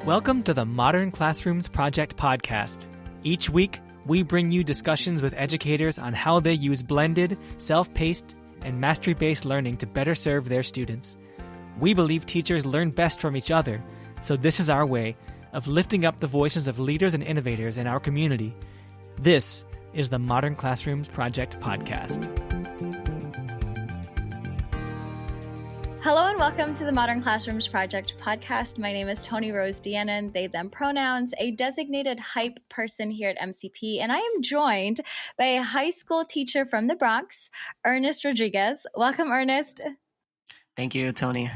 Welcome to the Modern Classrooms Project podcast. Each week, we bring you discussions with educators on how they use blended, self-paced, and mastery-based learning to better serve their students. We believe teachers learn best from each other, so this is our way of lifting up the voices of leaders and innovators in our community. This is the Modern Classrooms Project podcast. Hello and welcome to the Modern Classrooms Project podcast. My name is Toni Rose, Deanon, they, them pronouns, a designated hype person here at MCP, and I am joined by a high school teacher from the Bronx, Ernest Rodriguez. Welcome, Ernest. Thank you, Toni.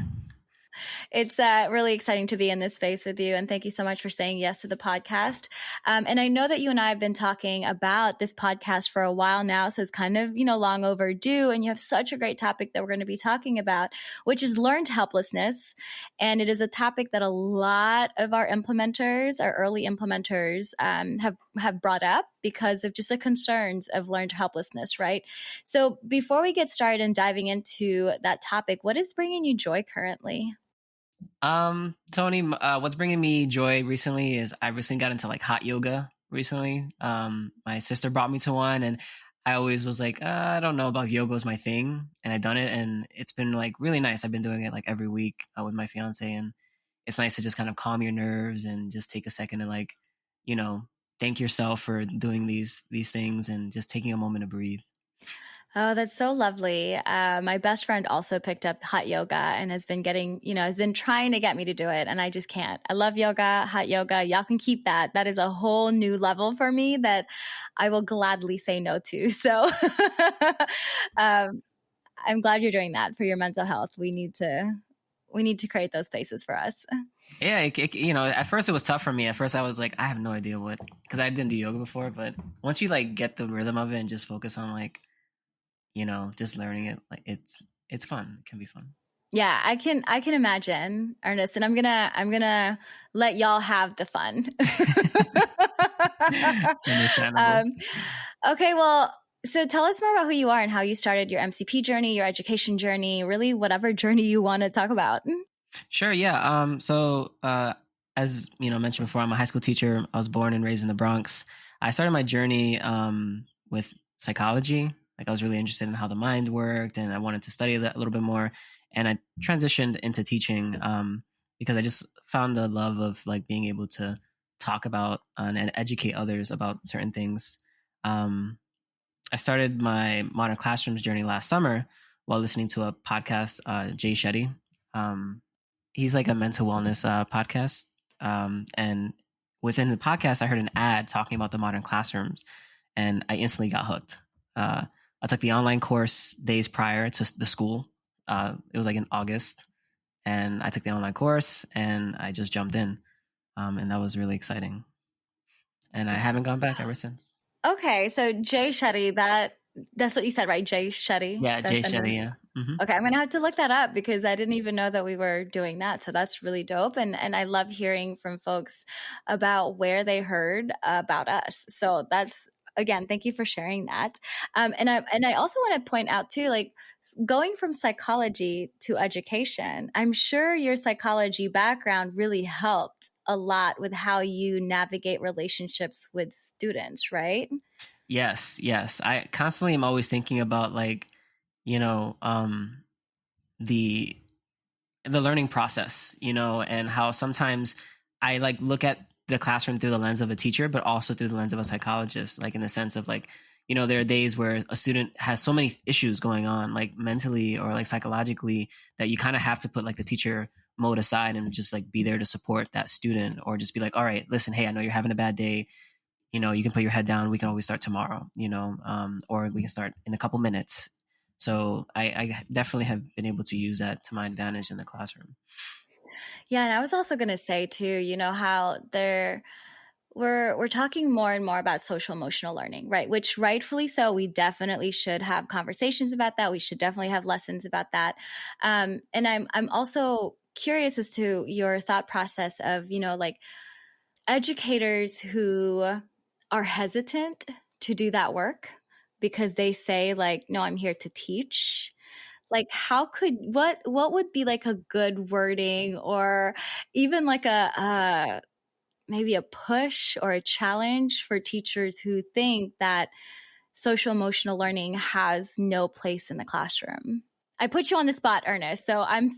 It's really exciting to be in this space with you, and thank you so much for saying yes to the podcast. And I know that you and I have been talking about this podcast for a while now, so it's kind of, long overdue, and you have such a great topic that we're going to be talking about, which is learned helplessness. And it is a topic that a lot of our implementers, our early implementers, have brought up because of just the concerns of learned helplessness, right? So before we get started and diving into that topic, what is bringing you joy currently? Toni, what's bringing me joy recently is I recently got into hot yoga recently. My sister brought me to one, and I always was like, I don't know about yoga is my thing, and I've done it, and it's been really nice. I've been doing it every week with my fiance, and it's nice to just kind of calm your nerves and just take a second to thank yourself for doing these things and just taking a moment to breathe. Oh, that's so lovely. My best friend also picked up hot yoga and has been has been trying to get me to do it, and I just can't. I love yoga, hot yoga. Y'all can keep that. That is a whole new level for me that I will gladly say no to. So I'm glad you're doing that for your mental health. We need to create those spaces for us. Yeah, at first it was tough for me. At first I was like, I have no idea because I didn't do yoga before. But once you get the rhythm of it and just focus on just learning it, it's fun. It can be fun. Yeah, I can imagine, Ernest, and I'm gonna let y'all have the fun. Understandable. Okay, well, so tell us more about who you are and how you started your MCP journey, your education journey, really whatever journey you want to talk about. Sure, yeah. As mentioned before, I'm a high school teacher. I was born and raised in the Bronx. I started my journey with psychology. I was really interested in how the mind worked, and I wanted to study that a little bit more. And I transitioned into teaching because I just found the love of being able to talk about and educate others about certain things. I started my Modern Classrooms journey last summer while listening to a podcast, Jay Shetty. He's a mental wellness podcast. And within the podcast, I heard an ad talking about the modern classrooms, and I instantly got hooked. I took the online course days prior to the school. It was in August, and I took the online course and I just jumped in. And that was really exciting. And I haven't gone back ever since. Okay. So Jay Shetty, that's what you said, right? Jay Shetty? Yeah, Jay Shetty, yeah. Mm-hmm. Okay. I'm going to have to look that up because I didn't even know that we were doing that. So that's really dope. And I love hearing from folks about where they heard about us. So that's, again, thank you for sharing that. And I also want to point out too, going from psychology to education, I'm sure your psychology background really helped a lot with how you navigate relationships with students, right? Yes. I constantly am always thinking about the learning process, and how sometimes I look at the classroom through the lens of a teacher, but also through the lens of a psychologist, in the sense of there are days where a student has so many issues going on, mentally or psychologically, that you kind of have to put the teacher mode aside and just be there to support that student, or just be all right, listen, hey, I know you're having a bad day. You can put your head down. We can always start tomorrow, or we can start in a couple minutes. So I definitely have been able to use that to my advantage in the classroom. Yeah. And I was also going to say too, how we're talking more and more about social emotional learning, right? Which rightfully so, we definitely should have conversations about that. We should definitely have lessons about that. And I'm also curious as to your thought process of, educators who are hesitant to do that work because they say no, I'm here to teach. like what would be like a good wording, or even like a maybe a push or a challenge for teachers who think that social emotional learning has no place in the classroom? I put you on the spot, Ernest. So It's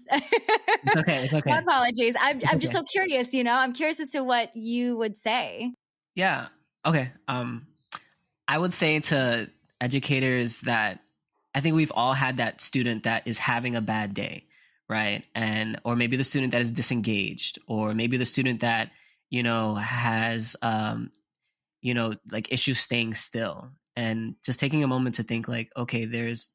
okay. It's my okay. apologies. I'm It's just okay. so curious, I'm curious as to what you would say. Yeah. Okay. I would say to educators that I think we've all had that student that is having a bad day, right? And or maybe the student that is disengaged, or maybe the student that has like issues staying still, and just taking a moment to think like, okay, there's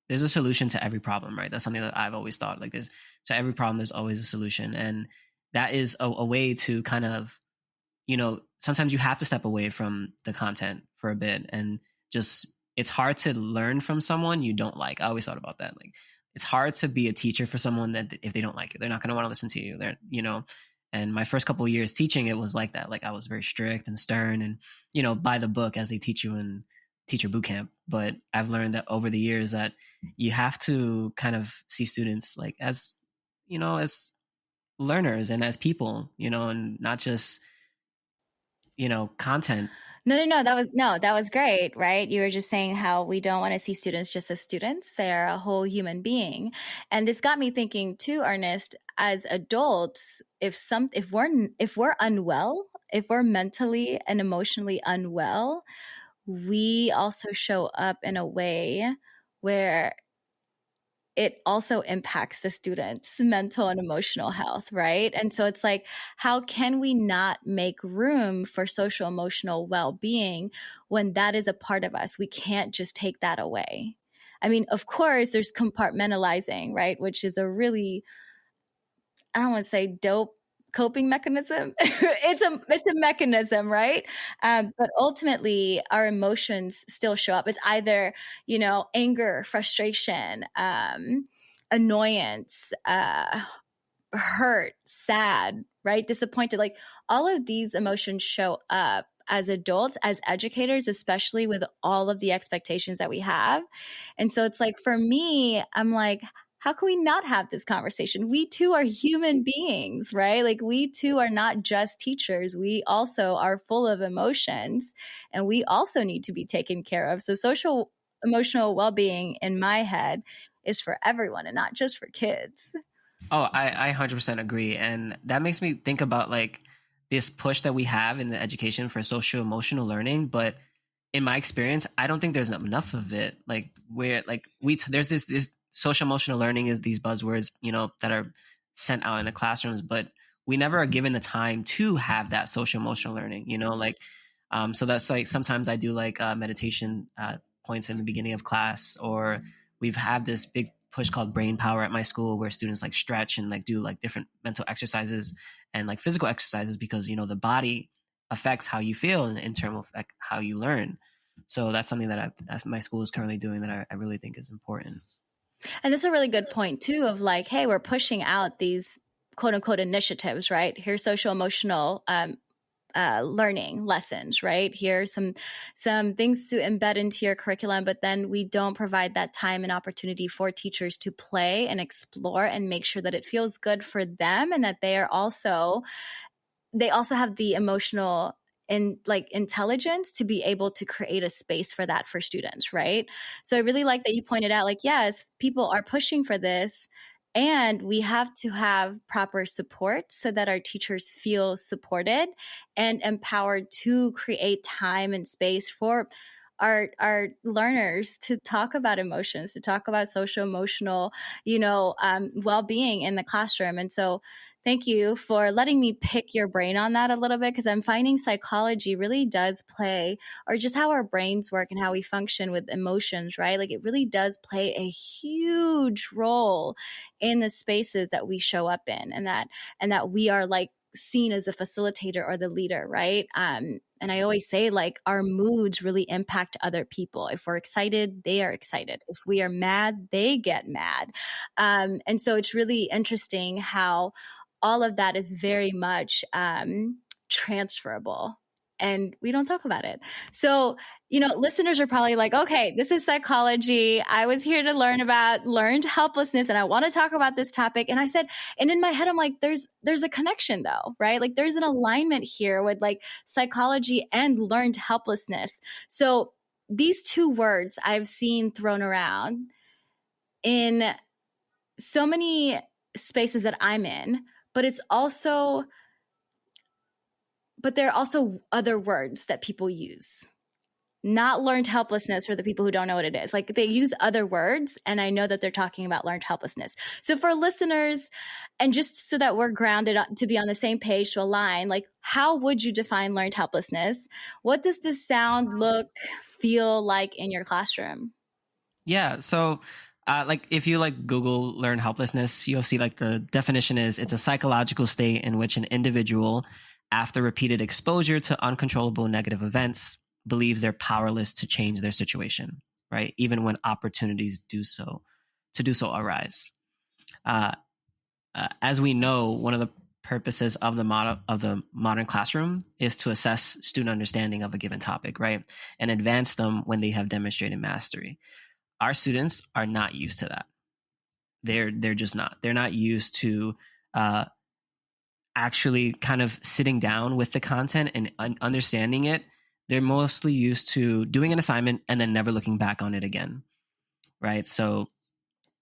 a solution to every problem, right? That's something that I've always thought. Like, there's to every problem, there's always a solution, and that is a way to kind of, sometimes you have to step away from the content for a bit, and just, it's hard to learn from someone you don't like. I always thought about that. Like, it's hard to be a teacher for someone that if they don't like you, they're not going to want to listen to you. And my first couple of years teaching, it was like that. Like, I was very strict and stern and, by the book, as they teach you in teacher boot camp. But I've learned that over the years that you have to kind of see students like as learners and as people, and not just, content. No. That was great, right? You were just saying how we don't want to see students just as students. They're a whole human being. And this got me thinking too, Ernest, as adults, if we're unwell, if we're mentally and emotionally unwell, we also show up in a way where it also impacts the student's mental and emotional health, right? And so it's like, how can we not make room for social emotional well-being when that is a part of us? We can't just take that away. I mean, of course, there's compartmentalizing, right? Which is a really, I don't want to say dope coping mechanism. It's a mechanism, right? But ultimately, our emotions still show up. It's either, anger, frustration, annoyance, hurt, sad, right? Disappointed. Like, all of these emotions show up as adults, as educators, especially with all of the expectations that we have. And so it's like, for me, I'm like, how can we not have this conversation? We too are human beings, right? Like, we too are not just teachers. We also are full of emotions, and we also need to be taken care of. So social emotional well-being, in my head, is for everyone and not just for kids. Oh, I 100% agree. And that makes me think about like this push that we have in the education for social emotional learning. But in my experience, I don't think there's enough of it. Like, where like there's this social emotional learning is these buzzwords, that are sent out in the classrooms, but we never are given the time to have that social emotional learning, like, so that's like, sometimes I do like meditation points in the beginning of class, or we've had this big push called brain power at my school, where students like stretch and like do like different mental exercises and like physical exercises, because the body affects how you feel in terms of like how you learn. So that's something that my school is currently doing that I really think is important. And this is a really good point too, of like, hey, we're pushing out these quote unquote initiatives, right? Here's social emotional learning lessons, right? Here's some things to embed into your curriculum, but then we don't provide that time and opportunity for teachers to play and explore and make sure that it feels good for them, and that they also have the emotional and like intelligence to be able to create a space for that for students, right? So I really like that you pointed out, like, yes, people are pushing for this, and we have to have proper support so that our teachers feel supported and empowered to create time and space for our learners to talk about emotions, to talk about social emotional, well-being in the classroom. And so thank you for letting me pick your brain on that a little bit, because I'm finding psychology really does play, or just how our brains work and how we function with emotions, right? Like, it really does play a huge role in the spaces that we show up in, and that we are like seen as a facilitator or the leader, right? And I always say, like, our moods really impact other people. If we're excited, they are excited. If we are mad, they get mad. And so it's really interesting how all of that is very much transferable and we don't talk about it. So, listeners are probably like, okay, this is psychology. I was here to learn about learned helplessness and I want to talk about this topic. And I said, and in my head, I'm like, there's a connection though, right? Like there's an alignment here with like psychology and learned helplessness. So these two words I've seen thrown around in so many spaces that I'm in, but there are also other words that people use. Not learned helplessness for the people who don't know what it is. Like they use other words, and I know that they're talking about learned helplessness. So for listeners, and just so that we're grounded to be on the same page to align, like how would you define learned helplessness? What does this sound, look, feel like in your classroom? Yeah. So like if you like Google learned helplessness, you'll see like the definition is it's a psychological state in which an individual, after repeated exposure to uncontrollable negative events, believes they're powerless to change their situation, right? Even when opportunities to do so arise. As we know, one of the purposes of the modern classroom is to assess student understanding of a given topic, right? And advance them when they have demonstrated mastery. Our students are not used to that. They're just not. They're not used to actually kind of sitting down with the content and understanding it. They're mostly used to doing an assignment and then never looking back on it again, right? So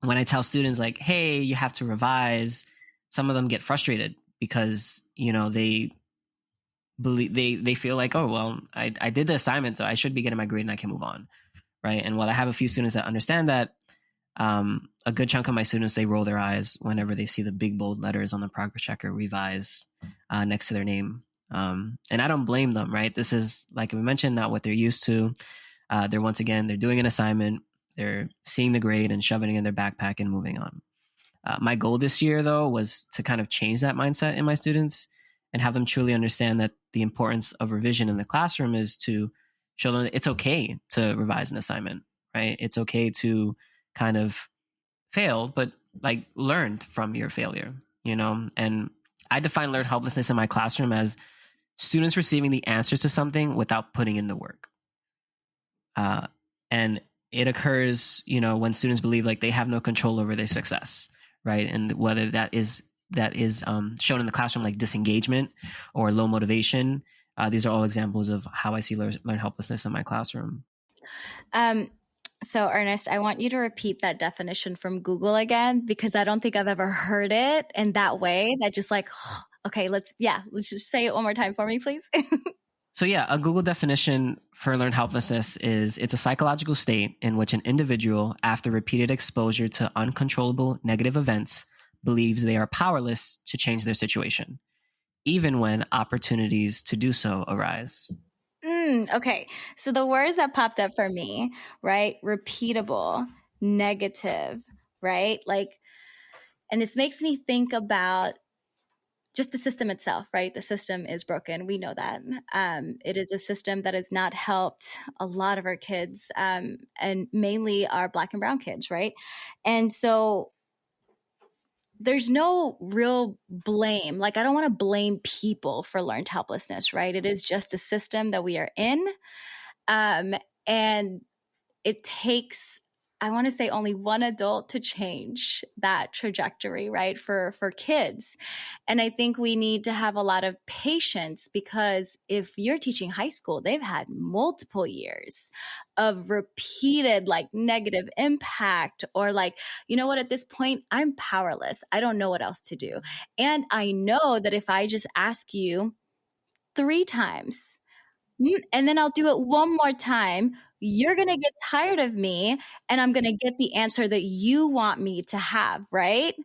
when I tell students like, hey, you have to revise, some of them get frustrated because, they believe they feel like, oh, well, I did the assignment, so I should be getting my grade and I can move on, right? And while I have a few students that understand that, a good chunk of my students, they roll their eyes whenever they see the big bold letters on the progress checker revise next to their name. And I don't blame them, right? This is, like we mentioned, not what they're used to. They're doing an assignment, they're seeing the grade and shoving it in their backpack and moving on. My goal this year, though, was to kind of change that mindset in my students and have them truly understand that the importance of revision in the classroom is to show them that it's okay to revise an assignment, right? It's okay to kind of fail, but like learn from your failure, And I define learned helplessness in my classroom as students receiving the answers to something without putting in the work. And it occurs, when students believe like they have no control over their success, right? And whether that is shown in the classroom like disengagement or low motivation, these are all examples of how I see learned helplessness in my classroom. So Ernest, I want you to repeat that definition from Google again, because I don't think I've ever heard it in that way. That just like, okay, let's just say it one more time for me, please. So yeah, a Google definition for learned helplessness is it's a psychological state in which an individual, after repeated exposure to uncontrollable negative events, believes they are powerless to change their situation, even when opportunities to do so arise. Okay. So the words that popped up for me, right? Repeatable, negative, right? Like, and this makes me think about just the system itself, right? The system is broken. We know that. It is a system that has not helped a lot of our kids, and mainly our Black and brown kids, right? And so there's no real blame. Like, I don't want to blame people for learned helplessness, right? It is just a system that we are in. And it takes, I want to say, only one adult to change that trajectory, right? For kids. And I think we need to have a lot of patience, because if you're teaching high school, they've had multiple years of repeated like negative impact, or like, you know what, at this point, I'm powerless. I don't know what else to do. And I know that if I just ask you 3 times, and then I'll do it one more time, you're going to get tired of me, and I'm going to get the answer that you want me to have, right?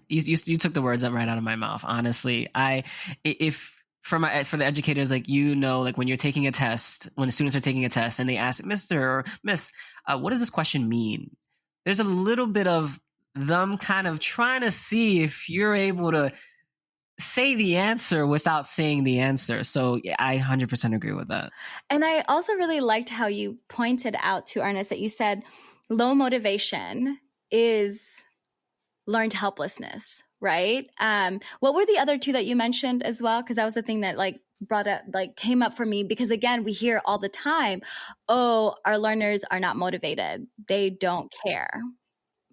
You took the words right out of my mouth. Honestly, for the educators, like, like when you're taking a test, when the students are taking a test and they ask, Mr. or Miss, what does this question mean? There's a little bit of them kind of trying to see if you're able to say the answer without saying the answer. So yeah, I 100% agree with that. And I also really liked how you pointed out to Ernest that you said low motivation is learned helplessness, right? What were the other 2 that you mentioned as well? Because that was the thing that like came up for me, because again, we hear all the time, oh, our learners are not motivated. They don't care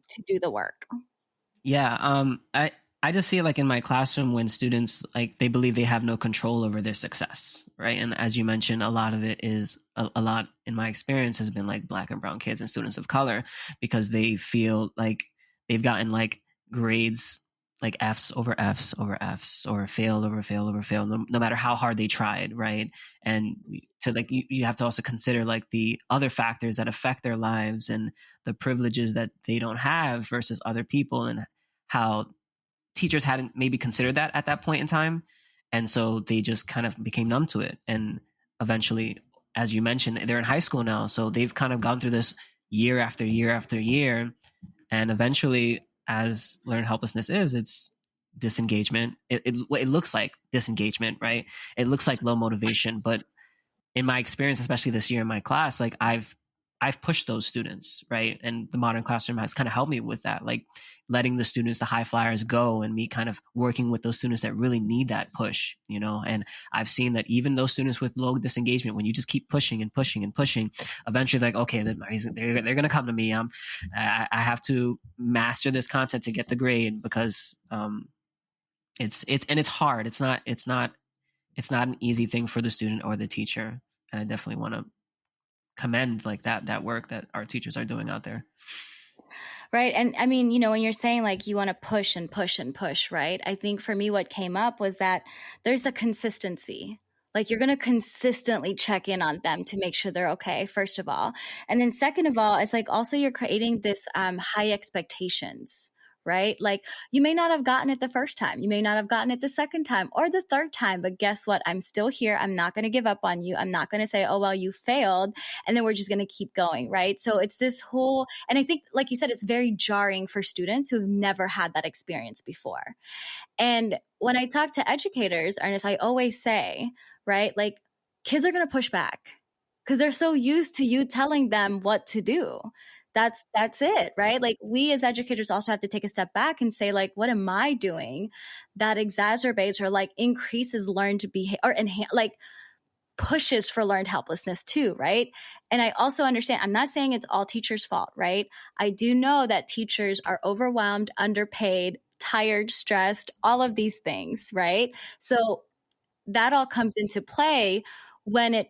to do the work. Yeah. I just see it like in my classroom when students, like, they believe they have no control over their success, right? And as you mentioned, a lot of it is a lot in my experience has been like Black and brown kids and students of color, because they feel like they've gotten like grades like F's over F's over F's, or failed over failed over failed, no matter how hard they tried, right? And to like you have to also consider like the other factors that affect their lives and the privileges that they don't have versus other people, and how teachers hadn't maybe considered that at that point in time. And so they just kind of became numb to it. And eventually, as you mentioned, they're in high school now. So they've kind of gone through this year after year after year. And eventually, as learned helplessness is, it's disengagement. It looks like disengagement, right? It looks like low motivation. But in my experience, especially this year in my class, like I've pushed those students, right? And the modern classroom has kind of helped me with that, like letting the students, the high flyers, go, and me kind of working with those students that really need that push, you know? And I've seen that even those students with low disengagement, when you just keep pushing and pushing and pushing, eventually like, okay, they're going to come to me. I have to master this content to get the grade, because it's hard. It's not an easy thing for the student or the teacher. And I definitely want to commend like that work that our teachers are doing out there. Right. And I mean, when you're saying like you want to push and push and push, right? I think for me, what came up was that there's a consistency. Like you're going to consistently check in on them to make sure they're okay, first of all. And then second of all, it's like also you're creating this high expectations, right? Like you may not have gotten it the first time. You may not have gotten it the second time or the third time, but guess what? I'm still here. I'm not going to give up on you. I'm not going to say, oh, well, you failed, and then we're just going to keep going, right? So it's this whole, and I think, like you said, it's very jarring for students who've never had that experience before. And when I talk to educators, Ernest, I always say, right, like kids are going to push back because they're so used to you telling them what to do. That's it, right? Like we as educators also have to take a step back and say, like, what am I doing that exacerbates or like increases learned behavior or like pushes for learned helplessness too, right? And I also understand, I'm not saying it's all teachers' fault, right? I do know that teachers are overwhelmed, underpaid, tired, stressed, all of these things, right? So that all comes into play when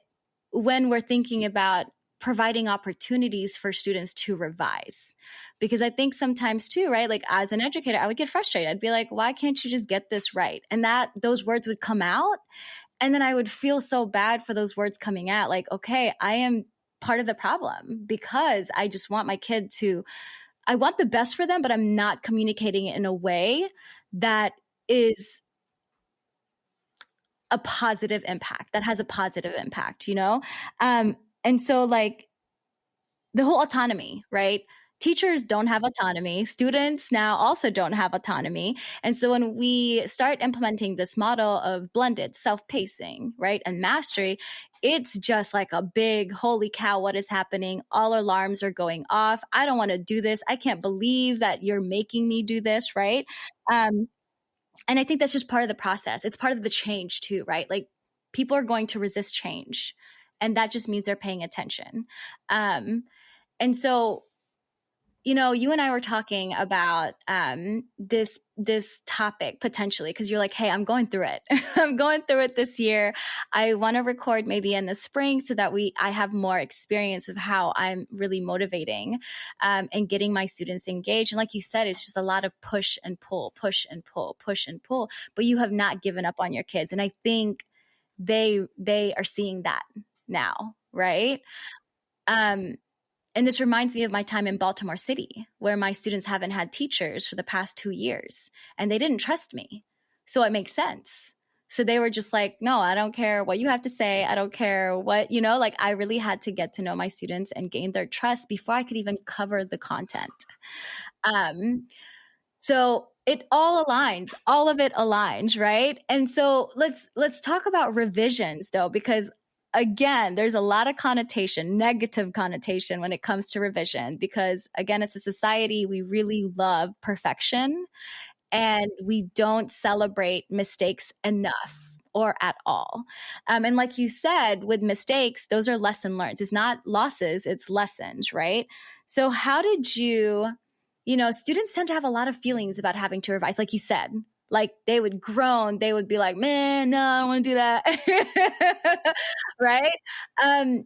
we're thinking about providing opportunities for students to revise. Because I think sometimes too, right? Like as an educator, I would get frustrated. I'd be like, why can't you just get this right? And those words would come out. And then I would feel so bad for those words coming out. Like, okay, I am part of the problem because I just want my kid I want the best for them, but I'm not communicating it in a way that is a positive impact, that has a positive impact, And so like the whole autonomy, right? Teachers don't have autonomy. Students now also don't have autonomy. And so when we start implementing this model of blended self-pacing, right, and mastery, it's just like a big, holy cow, what is happening? All alarms are going off. I don't want to do this. I can't believe that you're making me do this, right? And I think that's just part of the process. It's part of the change too, right? Like people are going to resist change, and that just means they're paying attention. And so, you and I were talking about this topic potentially because you're like, hey, I'm going through it. I'm going through it this year. I want to record maybe in the spring so that I have more experience of how I'm really motivating and getting my students engaged. And like you said, it's just a lot of push and pull, push and pull, push and pull. But you have not given up on your kids. And I think they are seeing that now, right? And this reminds me of my time in Baltimore City, where my students haven't had teachers for the past 2 years, and they didn't trust me. So it makes sense. So they were just like, no, I don't care what you have to say. I don't care what, like I really had to get to know my students and gain their trust before I could even cover the content. So it all aligns, all of it aligns, right? And so let's talk about revisions though, because again, there's a lot of negative connotation when it comes to revision, because again, as a society, we really love perfection and we don't celebrate mistakes enough. or at all. And like you said, with mistakes, those are lesson learned. It's not losses, it's lessons, right? So how did you, students tend to have a lot of feelings about having to revise, like you said. Like they would groan, they would be like, man, no, I don't want to do that. Right? And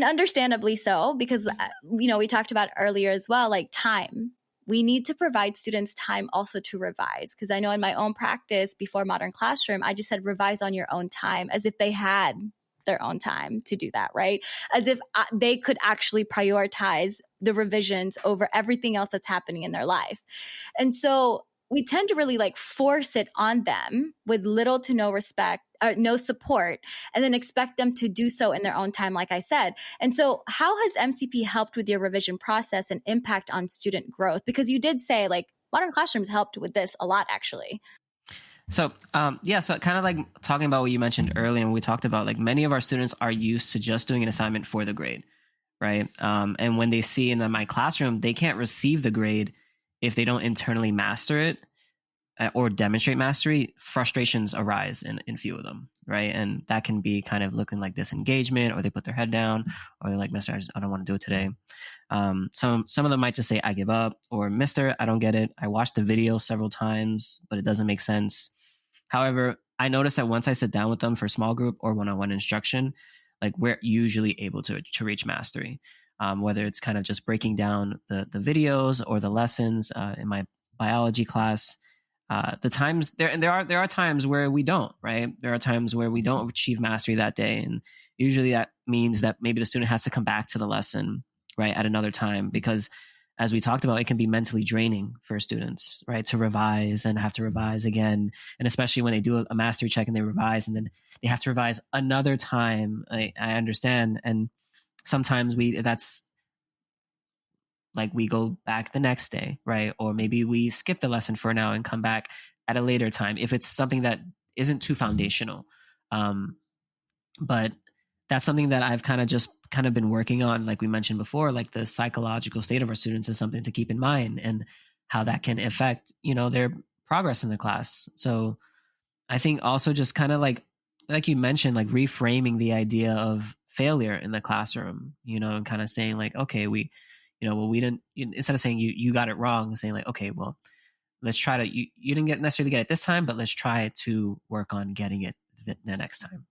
understandably so, because, we talked about earlier as well, like time. We need to provide students time also to revise. Because I know in my own practice before Modern Classroom, I just said revise on your own time, as if they had their own time to do that, right? As if they could actually prioritize the revisions over everything else that's happening in their life. And so we tend to really like force it on them with little to no respect or no support, and then expect them to do so in their own time, like I said. And so how has MCP helped with your revision process and impact on student growth? Because you did say like Modern Classrooms helped with this a lot, actually. So, so kind of like talking about what you mentioned earlier, and we talked about like many of our students are used to just doing an assignment for the grade, right? And when they see in my classroom, they can't receive the grade if they don't internally master it or demonstrate mastery. Frustrations arise in few of them, right? And that can be kind of looking like disengagement, or they put their head down, or they're like, Mister, I don't want to do it today. Some of them might just say, I give up, or Mister, I don't get it. I watched the video several times, but it doesn't make sense. However, I noticed that once I sit down with them for small group or one-on-one instruction, like we're usually able to reach mastery. Whether it's kind of just breaking down the videos or the lessons in my biology class. The times there are times where we don't, right? There are times where we don't achieve mastery that day, and usually that means that maybe the student has to come back to the lesson, right, at another time, because as we talked about, it can be mentally draining for students, right, to revise and have to revise again, and especially when they do a mastery check and they revise and then they have to revise another time. I understand, and sometimes that's like we go back the next day, right? Or maybe we skip the lesson for now and come back at a later time if it's something that isn't too foundational. But that's something that I've kind of been working on, like we mentioned before, like the psychological state of our students is something to keep in mind, and how that can affect, their progress in the class. So I think also just kind of like you mentioned, like reframing the idea of failure in the classroom, and kind of saying like, okay, we didn't, instead of saying you got it wrong, saying like, okay, well, let's try to, you didn't necessarily get it this time, but let's try to work on getting it the next time.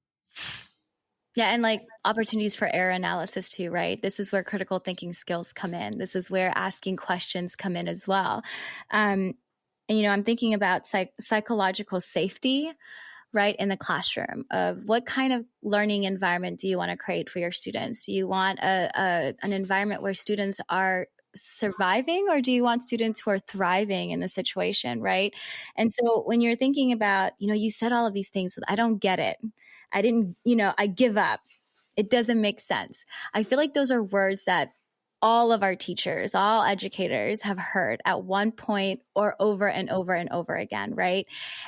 Yeah. And like opportunities for error analysis too, right? This is where critical thinking skills come in. This is where asking questions come in as well. And, I'm thinking about psychological safety, right, in the classroom, of what kind of learning environment do you want to create for your students? Do you want an environment where students are surviving, or do you want students who are thriving in the situation, right? And so when you're thinking about, you said all of these things, I don't get it. I didn't, I give up. It doesn't make sense. I feel like those are words that all of our teachers, all educators have heard at one point or over and over and over again, right?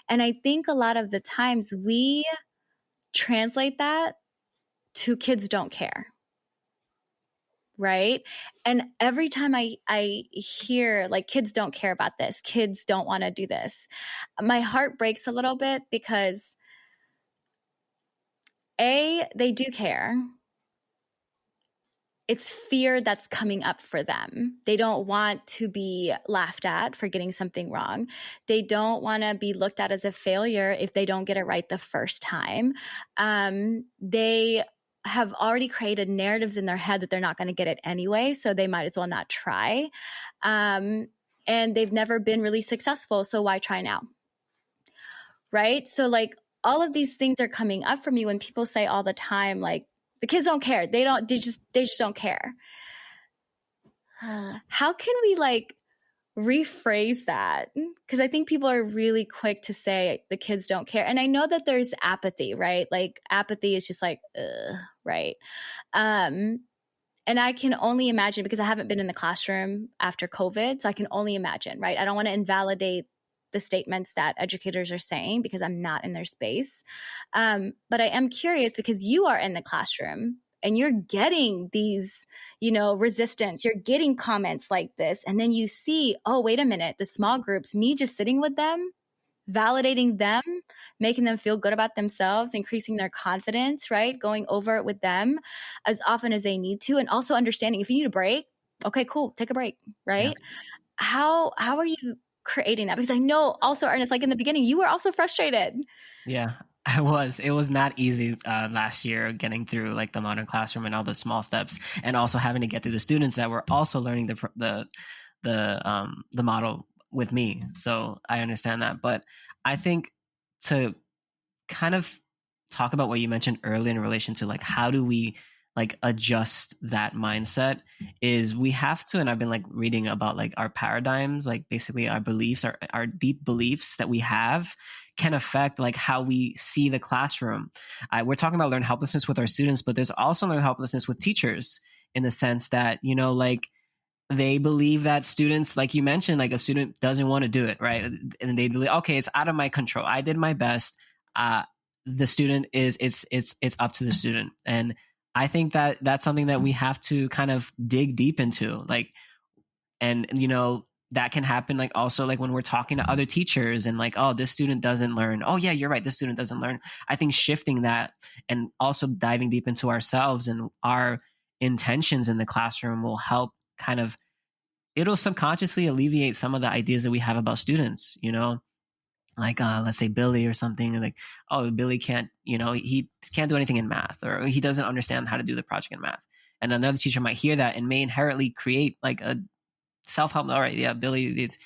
And I think a lot of the times we translate that to kids don't care, right? And every time I hear like kids don't care about this, kids don't want to do this, my heart breaks a little bit, because they do care. It's fear that's coming up for them. They don't want to be laughed at for getting something wrong. They don't want to be looked at as a failure if they don't get it right the first time. They have already created narratives in their head that they're not going to get it anyway, so they might as well not try. And they've never been really successful, so why try now? Right? So like all of these things are coming up for me when people say all the time, like, the kids don't care. They just don't care. How can we like rephrase that? Because I think people are really quick to say the kids don't care. And I know that there's apathy, right? Like apathy is just like, right? And I can only imagine, because I haven't been in the classroom after COVID, so I can only imagine, right? I don't want to invalidate the statements that educators are saying because I'm not in their space. But I am curious, because you are in the classroom and you're getting these, resistance, you're getting comments like this. And then you see, oh, wait a minute, the small groups, me just sitting with them, validating them, making them feel good about themselves, increasing their confidence, right? Going over it with them as often as they need to. And also understanding if you need a break, okay, cool, take a break, right? Yeah. How are you creating that? Because I know also, Ernest, like in the beginning, you were also frustrated. Yeah, I was. It was not easy last year getting through like the modern classroom and all the small steps, and also having to get through the students that were also learning the model with me. So I understand that, but I think to kind of talk about what you mentioned earlier in relation to like how do we like adjust that mindset is we have to, and I've been like reading about like our paradigms, like basically our beliefs, our deep beliefs that we have can affect like how we see the classroom. We're talking about learned helplessness with our students, but there's also learned helplessness with teachers in the sense that, you know, like they believe that students, like you mentioned, like a student doesn't want to do it, right? And they believe, okay, it's out of my control. I did my best. The student is, it's up to the student. And I think that that's something that we have to kind of dig deep into, like, and you know, that can happen like also like when we're talking to other teachers and like, oh, this student doesn't learn. Oh yeah, you're right. This student doesn't learn. I think shifting that and also diving deep into ourselves and our intentions in the classroom will help kind of, it'll subconsciously alleviate some of the ideas that we have about students, you know, like let's say Billy or something, like, oh, Billy can't, you know, he can't do anything in math, or he doesn't understand how to do the project in math. And another teacher might hear that and may inherently create like a self-help. All right, yeah, Billy is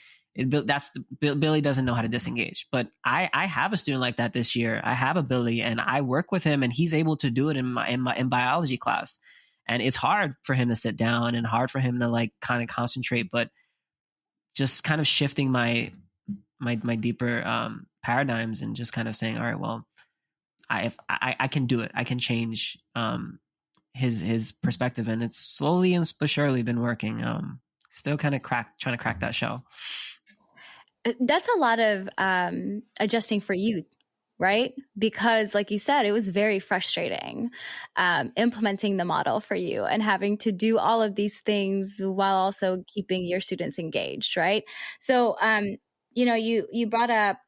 Billy doesn't know how to disengage. But I have a student like that this year. I have a Billy, and I work with him, and he's able to do it in biology class. And it's hard for him to sit down and hard for him to like kind of concentrate. But just kind of shifting my deeper paradigms and just kind of saying, all right, well, I can do it. I can change his perspective, and it's slowly and but surely been working. Still kind of trying to crack that shell. That's a lot of adjusting for you, right? Because like you said, it was very frustrating implementing the model for you and having to do all of these things while also keeping your students engaged, right? So, you know, you brought up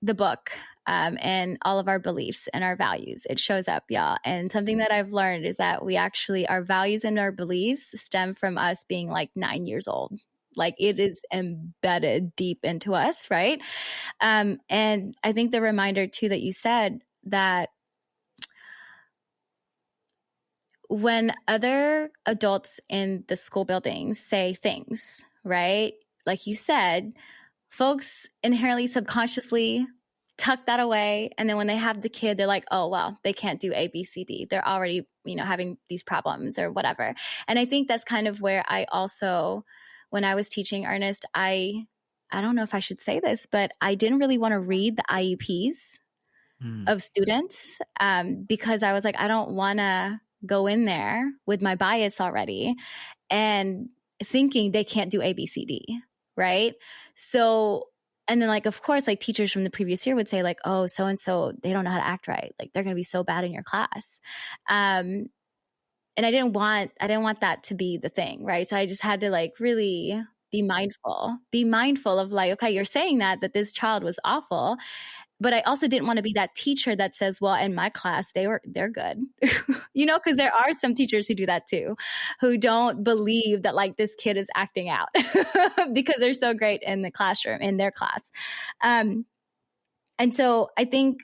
the book and all of our beliefs and our values. It shows up, y'all. And something that I've learned is that we actually, our values and our beliefs stem from us being like 9 years old. Like it is embedded deep into us, right? And I think the reminder too that you said that when other adults in the school buildings say things, right? Like you said, folks inherently subconsciously tuck that away. And then when they have the kid, they're like, oh, well, they can't do A, B, C, D. They're already, you know, having these problems or whatever. And I think that's kind of where I also, when I was teaching Ernest, I don't know if I should say this, but I didn't really want to read the IEPs of students because I was like, I don't want to go in there with my bias already and thinking they can't do A, B, C, D, right? So, and then like, of course, like teachers from the previous year would say like, oh, so-and-so, they don't know how to act right. Like they're going to be so bad in your class. And I didn't want that to be the thing, right? So I just had to like really be mindful of like, okay, you're saying that this child was awful. But I also didn't want to be that teacher that says, well, in my class, they're good, you know, because there are some teachers who do that too, who don't believe that like this kid is acting out because they're so great in the classroom, in their class. And so I think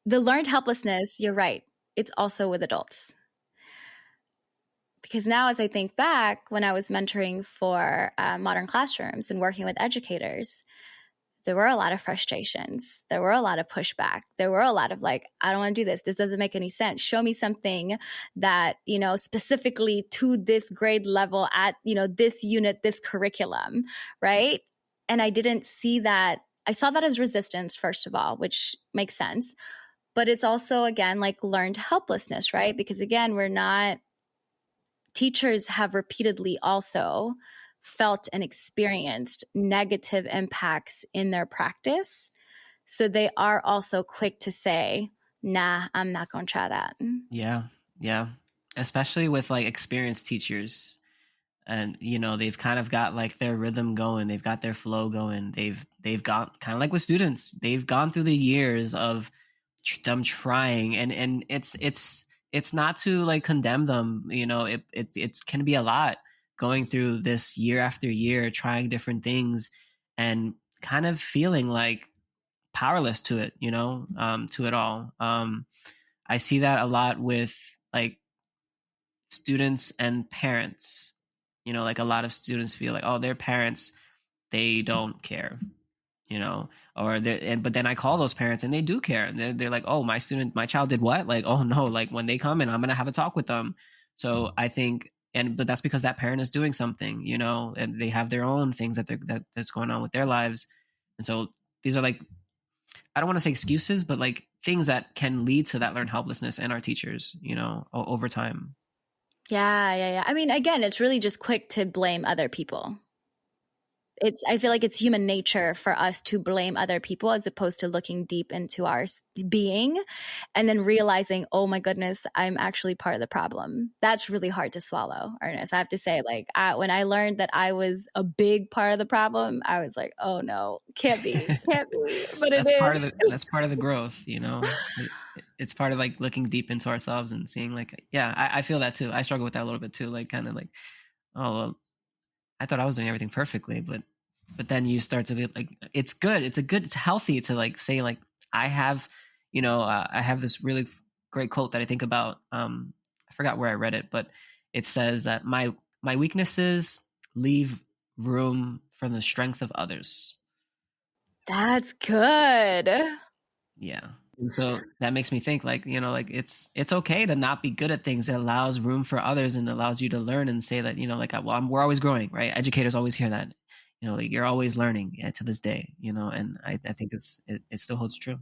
the learned helplessness, you're right. It's also with adults. Because now as I think back, when I was mentoring for modern classrooms and working with educators, there were a lot of frustrations. There were a lot of pushback. There were a lot of like, I don't want to do this. This doesn't make any sense. Show me something that, you know, specifically to this grade level at, you know, this unit, this curriculum, right? And I didn't see that. I saw that as resistance, first of all, which makes sense. But it's also, again, like learned helplessness, right? Because again, teachers have repeatedly also felt and experienced negative impacts in their practice. So they are also quick to say, nah, I'm not going to try that. Yeah. Yeah. Especially with like experienced teachers. And, you know, they've kind of got like their rhythm going. They've got their flow going. They've they've got, kind of like with students, they've gone through the years of them trying, and it's not to like condemn them. It can be a lot going through this year after year, trying different things and kind of feeling like powerless to it, to it all. I see that a lot with like students and parents. Like a lot of students feel like, oh, their parents, they don't care, or but then I call those parents and they do care. And they're like, oh, my child did what? Like, oh no, like when they come in, I'm going to have a talk with them. So I think, but that's because that parent is doing something, and they have their own things that's going on with their lives. And so these are like, I don't want to say excuses, but like things that can lead to that learned helplessness in our teachers, over time. Yeah. I mean, again, it's really just quick to blame other people. I feel like it's human nature for us to blame other people as opposed to looking deep into our being and then realizing, oh my goodness, I'm actually part of the problem. That's really hard to swallow, Ernest. I have to say, like, when I learned that I was a big part of the problem, I was like, oh no, can't be. But that's it is. That's part of the growth, It's part of like looking deep into ourselves and seeing like, yeah, I feel that too. I struggle with that a little bit too. Like kind of like, oh, well, I thought I was doing everything perfectly, but then you start to be like, it's good. It's healthy to like say like, I have, I have this really great quote that I think about. I forgot where I read it, but it says that my weaknesses leave room for the strength of others. That's good. Yeah. And so that makes me think like, like it's okay to not be good at things. It allows room for others and allows you to learn and say that, like, well, we're always growing, right? Educators always hear that, like you're always learning to this day, and I think it still holds true.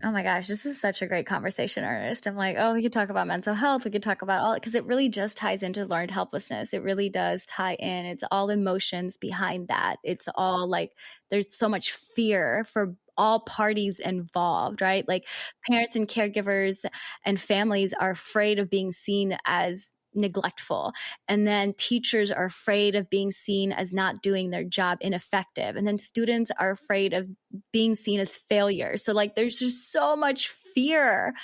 Oh my gosh, this is such a great conversation, Ernest. I'm like, oh, we could talk about mental health. We could talk about all, because it really just ties into learned helplessness. It really does tie in. It's all emotions behind that. It's all like, there's so much fear for all parties involved, right? Like parents and caregivers and families are afraid of being seen as neglectful. And then teachers are afraid of being seen as not doing their job, ineffective. And then students are afraid of being seen as failure. So like there's just so much fear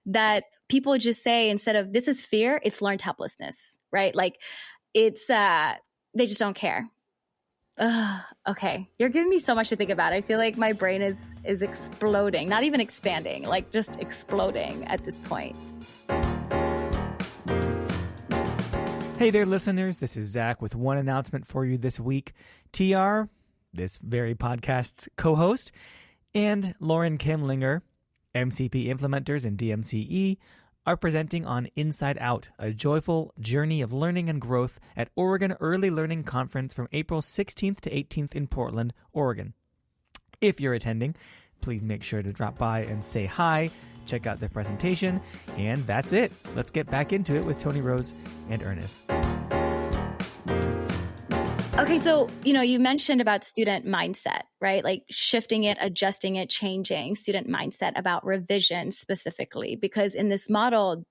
that people just say, instead of this is fear, it's learned helplessness, right? Like it's they just don't care. Okay. You're giving me so much to think about. I feel like my brain is exploding, not even expanding, like just exploding at this point. Hey there, listeners. This is Zach with one announcement for you this week. TR, this very podcast's co-host, and Lauren Kimlinger, MCP implementers in DMCE, are presenting on Inside Out, a joyful journey of learning and growth at Oregon Early Learning Conference from April 16th to 18th in Portland, Oregon. If you're attending, please make sure to drop by and say hi, check out the presentation, and that's it. Let's get back into it with Toni Rose and Ernest. Okay, so, you mentioned about student mindset, right? Like shifting it, adjusting it, changing student mindset about revision specifically, because in this model,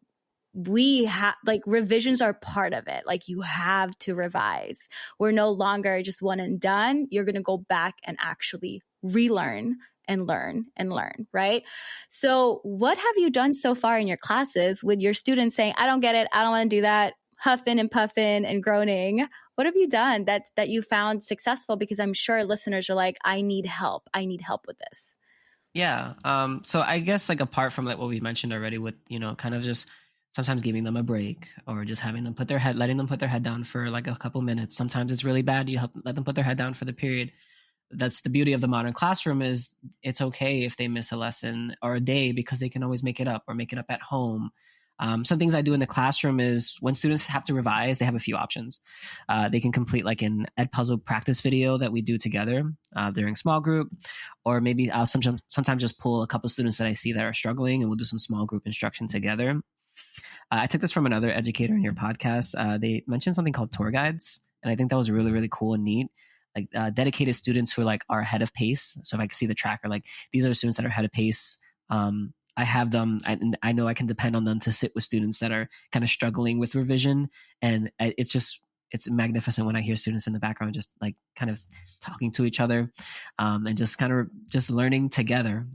we have like revisions are part of it. Like you have to revise. We're no longer just one and done. You're going to go back and actually relearn and learn, right? So what have you done so far in your classes with your students saying, I don't get it, I don't want to do that, huffing and puffing and groaning? What have you done that you found successful? Because I'm sure listeners are like, I need help with this. Yeah. So I guess like apart from like what we mentioned already with, kind of just sometimes giving them a break or just having them letting them put their head down for like a couple minutes. Sometimes it's really bad. You let them put their head down for the period. That's the beauty of the modern classroom, is it's okay if they miss a lesson or a day, because they can always make it up or make it up at home. Some things I do in the classroom is when students have to revise, they have a few options. They can complete like an Edpuzzle practice video that we do together during small group, or maybe I'll sometimes just pull a couple of students that I see that are struggling and we'll do some small group instruction together. I took this from another educator in your podcast. They mentioned something called tour guides, and I think that was really, really cool and neat. Like dedicated students who are ahead of pace. So if I can see the tracker, like these are students that are ahead of pace. I have them, and I know I can depend on them to sit with students that are kind of struggling with revision. And it's just it's magnificent when I hear students in the background just like kind of talking to each other, and just kind of just learning together.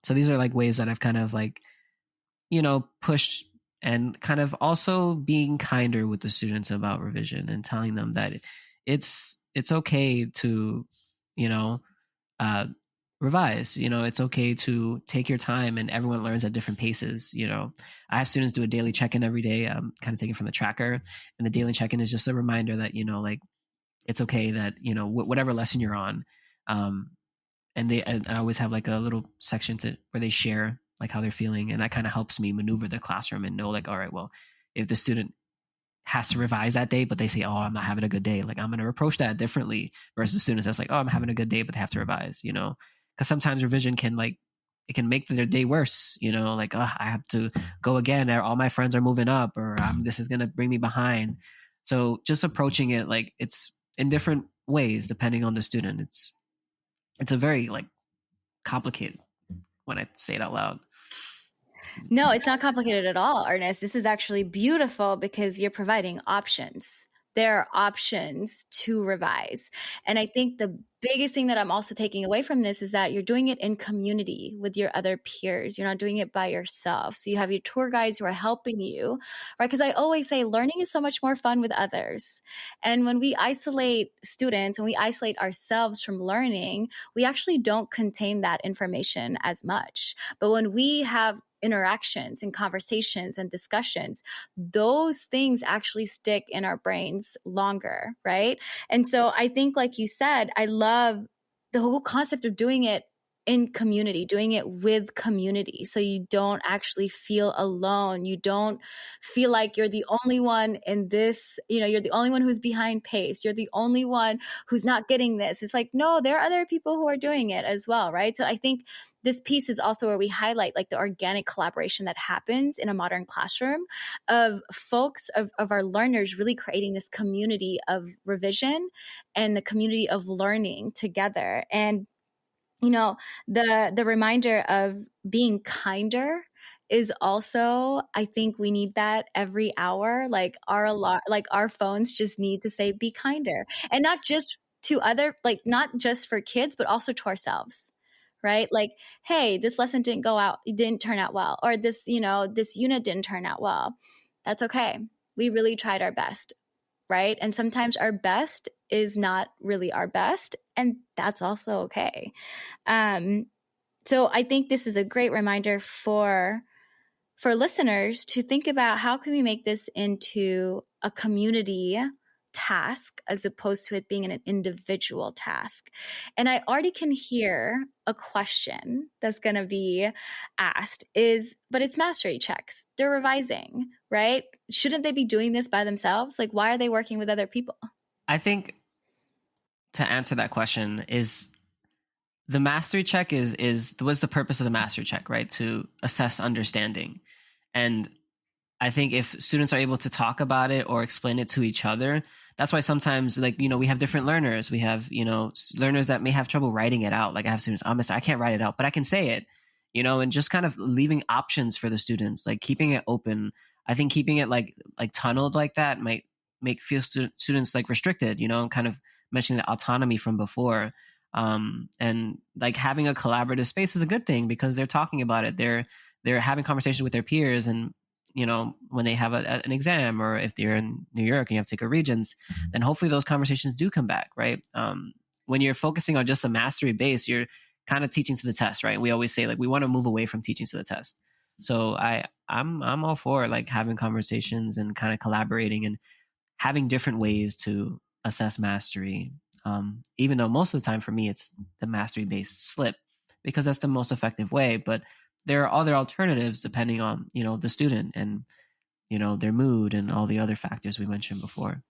So these are like ways that I've kind of like, pushed, and kind of also being kinder with the students about revision and telling them that it's okay to, uh, revise. It's okay to take your time, and everyone learns at different paces. I have students do a daily check-in every day, kind of taken from the tracker, and the daily check-in is just a reminder that, like, it's okay that, whatever lesson you're on. And I always have like a little section where they share like how they're feeling. And that kind of helps me maneuver the classroom and know like, all right, well, if the student has to revise that day, but they say, oh, I'm not having a good day, like I'm going to approach that differently versus students that's like, oh, I'm having a good day, but they have to revise, because sometimes revision can like, it can make their day worse, like, oh, I have to go again. All my friends are moving up, or this is going to bring me behind. So just approaching it like it's in different ways depending on the student. It's a very like complicated when I say it out loud. No, it's not complicated at all, Ernest. This is actually beautiful because you're providing options. There are options to revise. And I think the biggest thing that I'm also taking away from this is that you're doing it in community with your other peers. You're not doing it by yourself. So you have your tour guides who are helping you, right? Because I always say learning is so much more fun with others. And when we isolate students, when we isolate ourselves from learning, we actually don't contain that information as much. But when we have interactions and conversations and discussions, those things actually stick in our brains longer, right? And so I think, like you said, I love the whole concept of doing it in community, doing it with community. So you don't actually feel alone. You don't feel like you're the only one in this, you're the only one who's behind pace. You're the only one who's not getting this. It's like, no, there are other people who are doing it as well, right? So I think this piece is also where we highlight like the organic collaboration that happens in a modern classroom of folks, of our learners really creating this community of revision and the community of learning together. And, the reminder of being kinder is also, I think we need that every hour. Like our phones just need to say, be kinder, and not just to not just for kids, but also to ourselves. Right? Like, hey, this lesson didn't turn out well, or this unit didn't turn out well. That's okay. We really tried our best, right? And sometimes our best is not really our best, and that's also okay. So I think this is a great reminder for listeners to think about how can we make this into a community task as opposed to it being an individual task. And I already can hear a question that's going to be asked but it's mastery checks. They're revising, right? Shouldn't they be doing this by themselves? Like, why are they working with other people? I think to answer that question is the mastery check what's the purpose of the mastery check, right? To assess understanding. And I think if students are able to talk about it or explain it to each other, that's why sometimes, like, we have different learners. We have, learners that may have trouble writing it out. Like I have students, I can't write it out, but I can say it, and just kind of leaving options for the students, like keeping it open. I think keeping it like tunneled like that might make students like restricted, kind of mentioning the autonomy from before. And like having a collaborative space is a good thing because they're talking about it. They're having conversations with their peers, and when they have an exam, or if they're in New York and you have to take a Regents, then hopefully those conversations do come back, right? When you're focusing on just a mastery base, you're kind of teaching to the test, right? We always say like we want to move away from teaching to the test. So I'm all for like having conversations and kind of collaborating and having different ways to assess mastery. Even though most of the time for me it's the mastery based slip because that's the most effective way, but there are other alternatives depending on, the student and, their mood and all the other factors we mentioned before.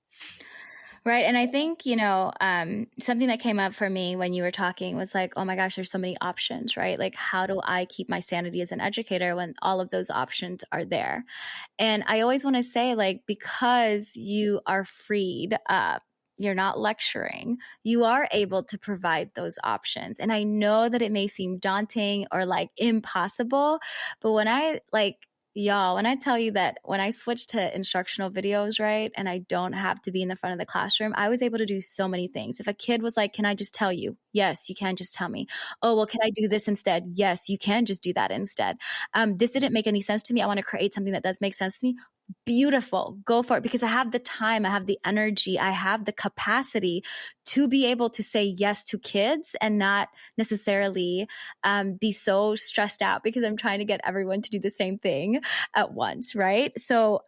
Right. And I think, something that came up for me when you were talking was like, oh my gosh, there's so many options, right? Like, how do I keep my sanity as an educator when all of those options are there? And I always want to say, like, because you are freed up, you're not lecturing, you are able to provide those options. And I know that it may seem daunting or like impossible, but when I Y'all, when I tell you that when I switched to instructional videos, right, and I don't have to be in the front of the classroom, I was able to do so many things. If a kid was like, can I just tell you? Yes, you can just tell me. Oh, well, can I do this instead? Yes, you can just do that instead. This didn't make any sense to me. I want to create something that does make sense to me. Beautiful. Go for it, because I have the time, I have the energy, I have the capacity to be able to say yes to kids and not necessarily be so stressed out because I'm trying to get everyone to do the same thing at once, right? So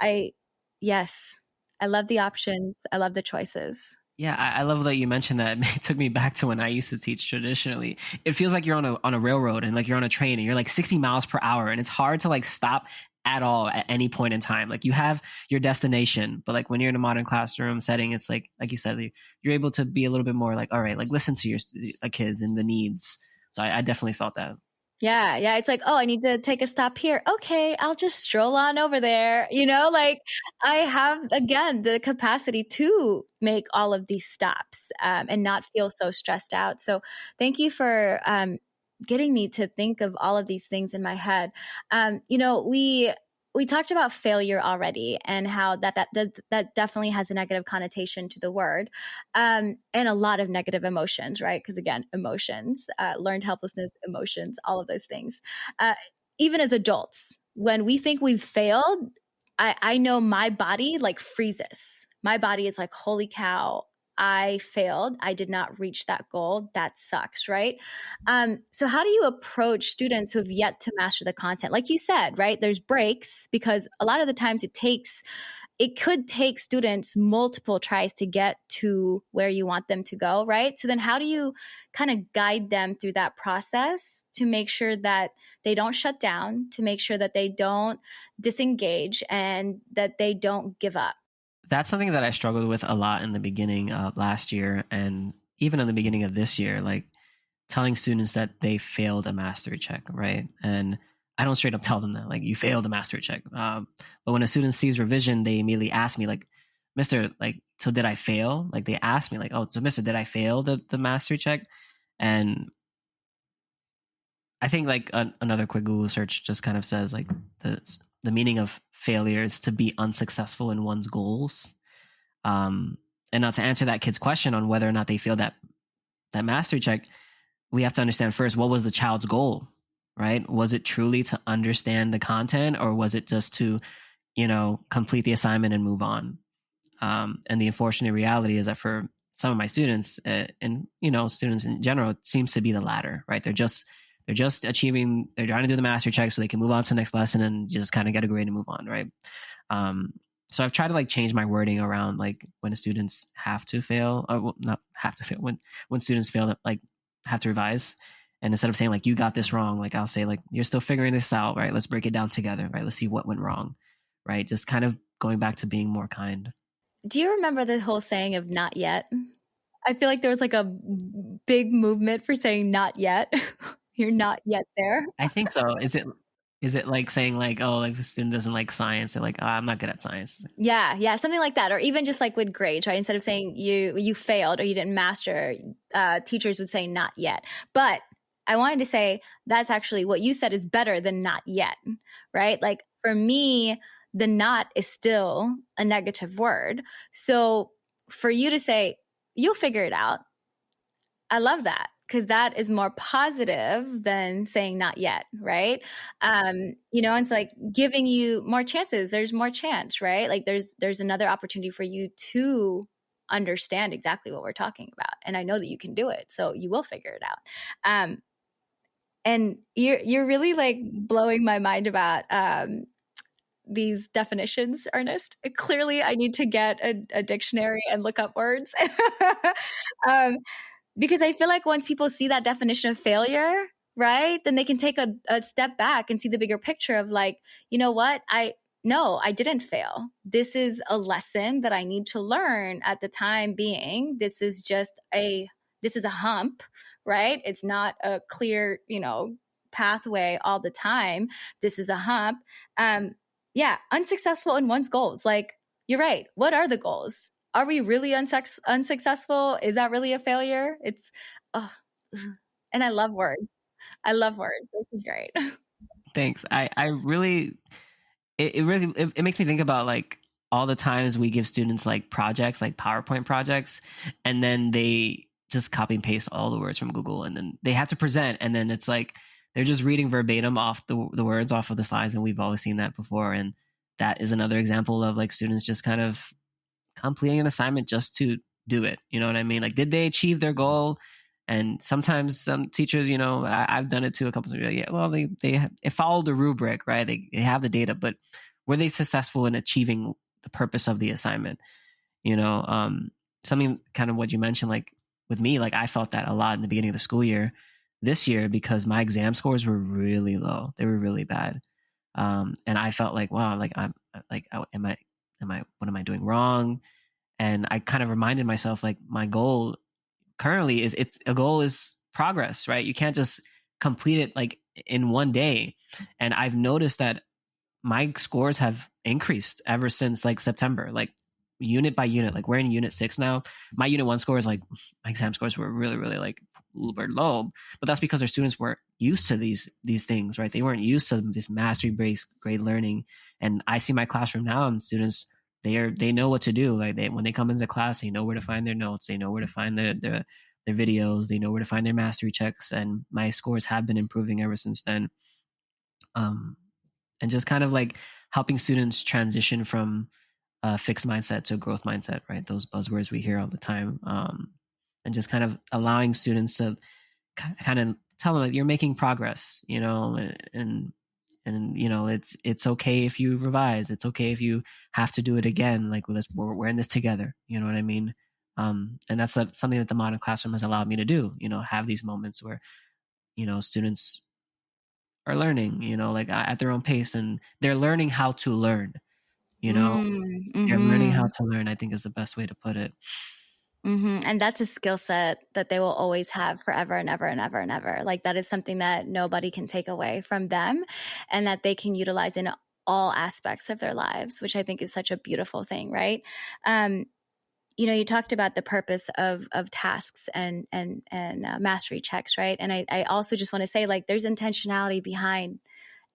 yes, I love the options. I love the choices. Yeah, I love that you mentioned that. It took me back to when I used to teach traditionally. It feels like you're on a railroad and like you're on a train and you're like 60 miles per hour, and it's hard to like stop at all at any point in time. Like you have your destination, but like when you're in a modern classroom setting, it's like you said, you're able to be a little bit more like, all right, like listen to your kids and the needs. So I definitely felt that. Yeah. It's like, oh, I need to take a stop here. Okay, I'll just stroll on over there. Like I have, again, the capacity to make all of these stops and not feel so stressed out. So thank you for getting me to think of all of these things in my head. We talked about failure already and how that definitely has a negative connotation to the word, and a lot of negative emotions, right? Because again, emotions, learned helplessness, emotions, all of those things. Even as adults, when we think we've failed, I know my body like freezes. My body is like, holy cow, I failed. I did not reach that goal. That sucks, right? So how do you approach students who have yet to master the content? Like you said, right? There's breaks because a lot of the times it could take students multiple tries to get to where you want them to go, right? So then how do you kind of guide them through that process to make sure that they don't shut down, to make sure that they don't disengage and that they don't give up? That's something that I struggled with a lot in the beginning of last year and even in the beginning of this year, like telling students that they failed a mastery check, right? And I don't straight up tell them that, like, you failed a mastery check. But when a student sees revision, they immediately ask me, like, Mister, like, so did I fail? Like, they ask me, like, oh, so Mister, did I fail the mastery check? And I think, like, another quick Google search just kind of says, like, the meaning of failure is to be unsuccessful in one's goals. And now to answer that kid's question on whether or not they failed that mastery check, we have to understand first, what was the child's goal, right? Was it truly to understand the content, or was it just to, complete the assignment and move on? And the unfortunate reality is that for some of my students and, students in general, it seems to be the latter, right? They're just achieving, they're trying to do the mastery check so they can move on to the next lesson and just kind of get a grade and move on, right? So I've tried to like change my wording around like when students have to fail, or well, not have to fail, when students fail, like have to revise. And instead of saying like, you got this wrong, like I'll say like, you're still figuring this out, right? Let's break it down together, right? Let's see what went wrong, right? Just kind of going back to being more kind. Do you remember the whole saying of not yet? I feel like there was like a big movement for saying not yet. You're not yet there. I think so. Is it like saying like, oh, like if a student doesn't like science, they're like, oh, I'm not good at science. Yeah, something like that. Or even just like with grades, right? Instead of saying you failed or you didn't master, teachers would say not yet. But I wanted to say that's actually what you said is better than not yet, right? Like for me, the not is still a negative word. So for you to say, you'll figure it out, I love that. Because that is more positive than saying not yet, right? It's like giving you more chances. There's more chance, right? Like there's another opportunity for you to understand exactly what we're talking about. And I know that you can do it, so you will figure it out. And you're really like blowing my mind about these definitions, Ernest. Clearly, I need to get a dictionary and look up words. Because I feel like once people see that definition of failure, right, then they can take a step back and see the bigger picture of like, you know what? I didn't fail. This is a lesson that I need to learn at the time being. This is a hump, right? It's not a clear, pathway all the time. This is a hump. Unsuccessful in one's goals. Like, you're right. What are the goals? Are we really unsuccessful? Is that really a failure? And I love words. This is great. Thanks. I really, it really, it makes me think about like all the times we give students like projects, like PowerPoint projects, and then they just copy and paste all the words from Google, and then they have to present, and then it's like they're just reading verbatim off the words off of the slides, and we've always seen that before. And that is another example of like students just kind of completing an assignment just to do it. You know what I mean? Like, did they achieve their goal? And sometimes some teachers, I've done it too a couple of times. Yeah, well, they followed the rubric, right? They have the data, but were they successful in achieving the purpose of the assignment? Something kind of what you mentioned, like with me, like I felt that a lot in the beginning of the school year this year because my exam scores were really low. They were really bad. And I felt like, wow, like I'm like, what am I doing wrong? And I kind of reminded myself, like, my goal currently is progress, right? You can't just complete it like in one day. And I've noticed that my scores have increased ever since like September, like unit by unit. Like we're in unit 6 now. My unit 1 score is like, my exam scores were really, really like were low, but that's because our students weren't used to these things, right? They weren't used to this mastery based grade learning. And I see my classroom now, and students, they know what to do. Like when they come into class, they know where to find their notes, they know where to find their videos, they know where to find their mastery checks, and my scores have been improving ever since then. And just kind of like helping students transition from a fixed mindset to a growth mindset, right? Those buzzwords we hear all the time. And just kind of allowing students to kind of tell them that you're making progress, and it's okay if you revise. It's okay if you have to do it again. Like we're in this together. You know what I mean? And that's something that the modern classroom has allowed me to do. Have these moments where students are learning. Like at their own pace, and they're learning how to learn. They're learning how to learn. I think is the best way to put it. And that's a skill set that they will always have forever and ever and ever and ever. Like that is something that nobody can take away from them, and that they can utilize in all aspects of their lives, which I think is such a beautiful thing, right? You talked about the purpose of tasks and mastery checks, right? And I also just want to say, like, there's intentionality behind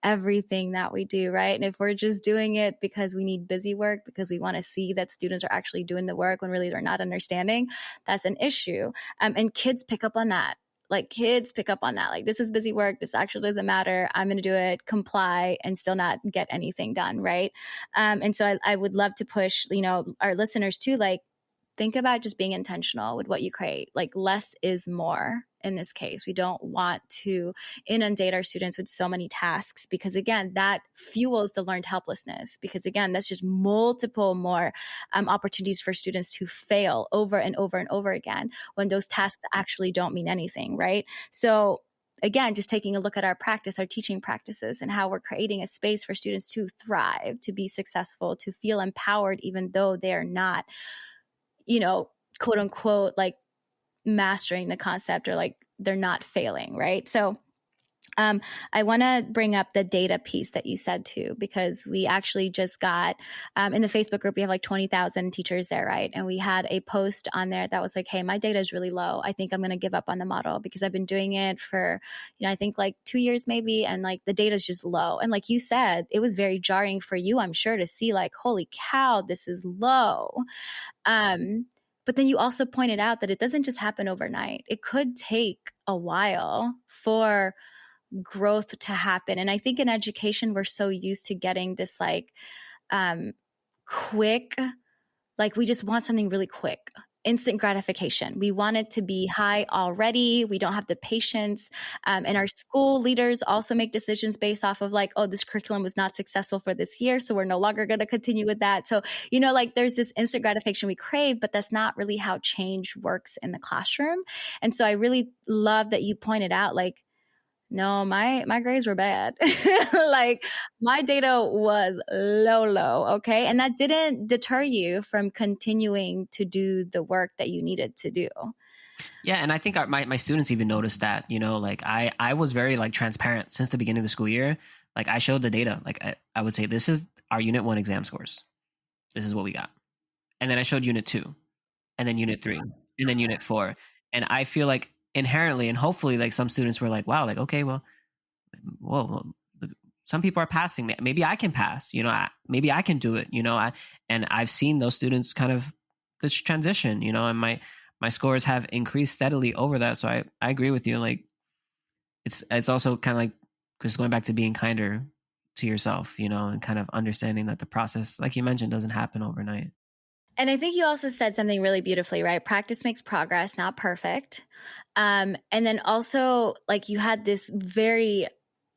everything that we do, right? And if we're just doing it because we need busy work, because we want to see that students are actually doing the work when really they're not understanding, that's an issue. And kids pick up on that. Like this is busy work. This actually doesn't matter. I'm going to do it, comply, and still not get anything done, right? And so I would love to push, our listeners too, like, think about just being intentional with what you create. Like less is more in this case. We don't want to inundate our students with so many tasks because, again, that fuels the learned helplessness because, again, that's just multiple more opportunities for students to fail over and over and over again when those tasks actually don't mean anything, right? So again, just taking a look at our teaching practices and how we're creating a space for students to thrive, to be successful, to feel empowered, even though they're not quote unquote, like mastering the concept or like they're not failing, right? So I want to bring up the data piece that you said too, because we actually just got in the Facebook group, we have like 20,000 teachers there, right? And we had a post on there that was like, hey, my data is really low. I think I'm going to give up on the model because I've been doing it for, I think like 2 years maybe. And like the data is just low. And like you said, it was very jarring for you, I'm sure, to see like, holy cow, this is low. But then you also pointed out that it doesn't just happen overnight. It could take a while for growth to happen. And I think in education, we're so used to getting this like quick, like we just want something really quick, instant gratification. We want it to be high already. We don't have the patience. And our school leaders also make decisions based off of like, oh, this curriculum was not successful for this year, so we're no longer going to continue with that. So, like there's this instant gratification we crave, but that's not really how change works in the classroom. And so I really love that you pointed out like, no, my grades were bad. Like my data was low. Okay. And that didn't deter you from continuing to do the work that you needed to do. Yeah. And I think my students even noticed that, like I was very like transparent since the beginning of the school year. Like I showed the data. Like I would say, this is our unit 1 exam scores. This is what we got. And then I showed unit 2 and then unit 3 and then unit 4. And I feel like inherently and hopefully like some students were like, wow, like, okay, well, whoa, some people are passing. Maybe I can pass, maybe I can do it, and I've seen those students kind of this transition, and my scores have increased steadily over that. So I agree with you. Like it's also kind of like just going back to being kinder to yourself, and kind of understanding that the process, like you mentioned, doesn't happen overnight. And I think you also said something really beautifully, right? Practice makes progress, not perfect. And then also, like, you had this very,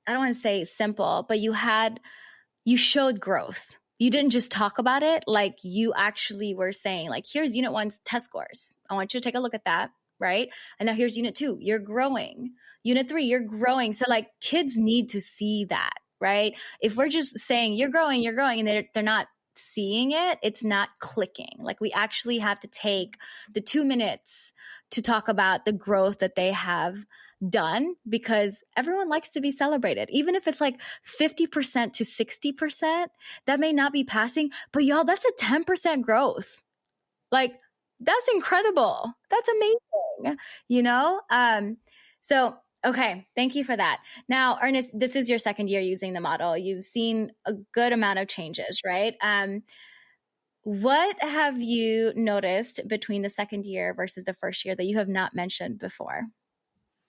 I don't want to say simple, but you showed growth. You didn't just talk about it. Like, you actually were saying, like, here's Unit 1's test scores. I want you to take a look at that, right? And now here's Unit 2. You're growing. Unit 3, you're growing. So, like, kids need to see that, right? If we're just saying you're growing, and they're not seeing it, it's not clicking. Like, we actually have to take the 2 minutes to talk about the growth that they have done, because everyone likes to be celebrated. Even if it's like 50% to 60%, that may not be passing, but y'all, that's a 10% growth. Like, that's incredible. That's amazing, So, okay, thank you for that. Now, Ernest, this is your second year using the model. You've seen a good amount of changes, right? What have you noticed between the second year versus the first year that you have not mentioned before?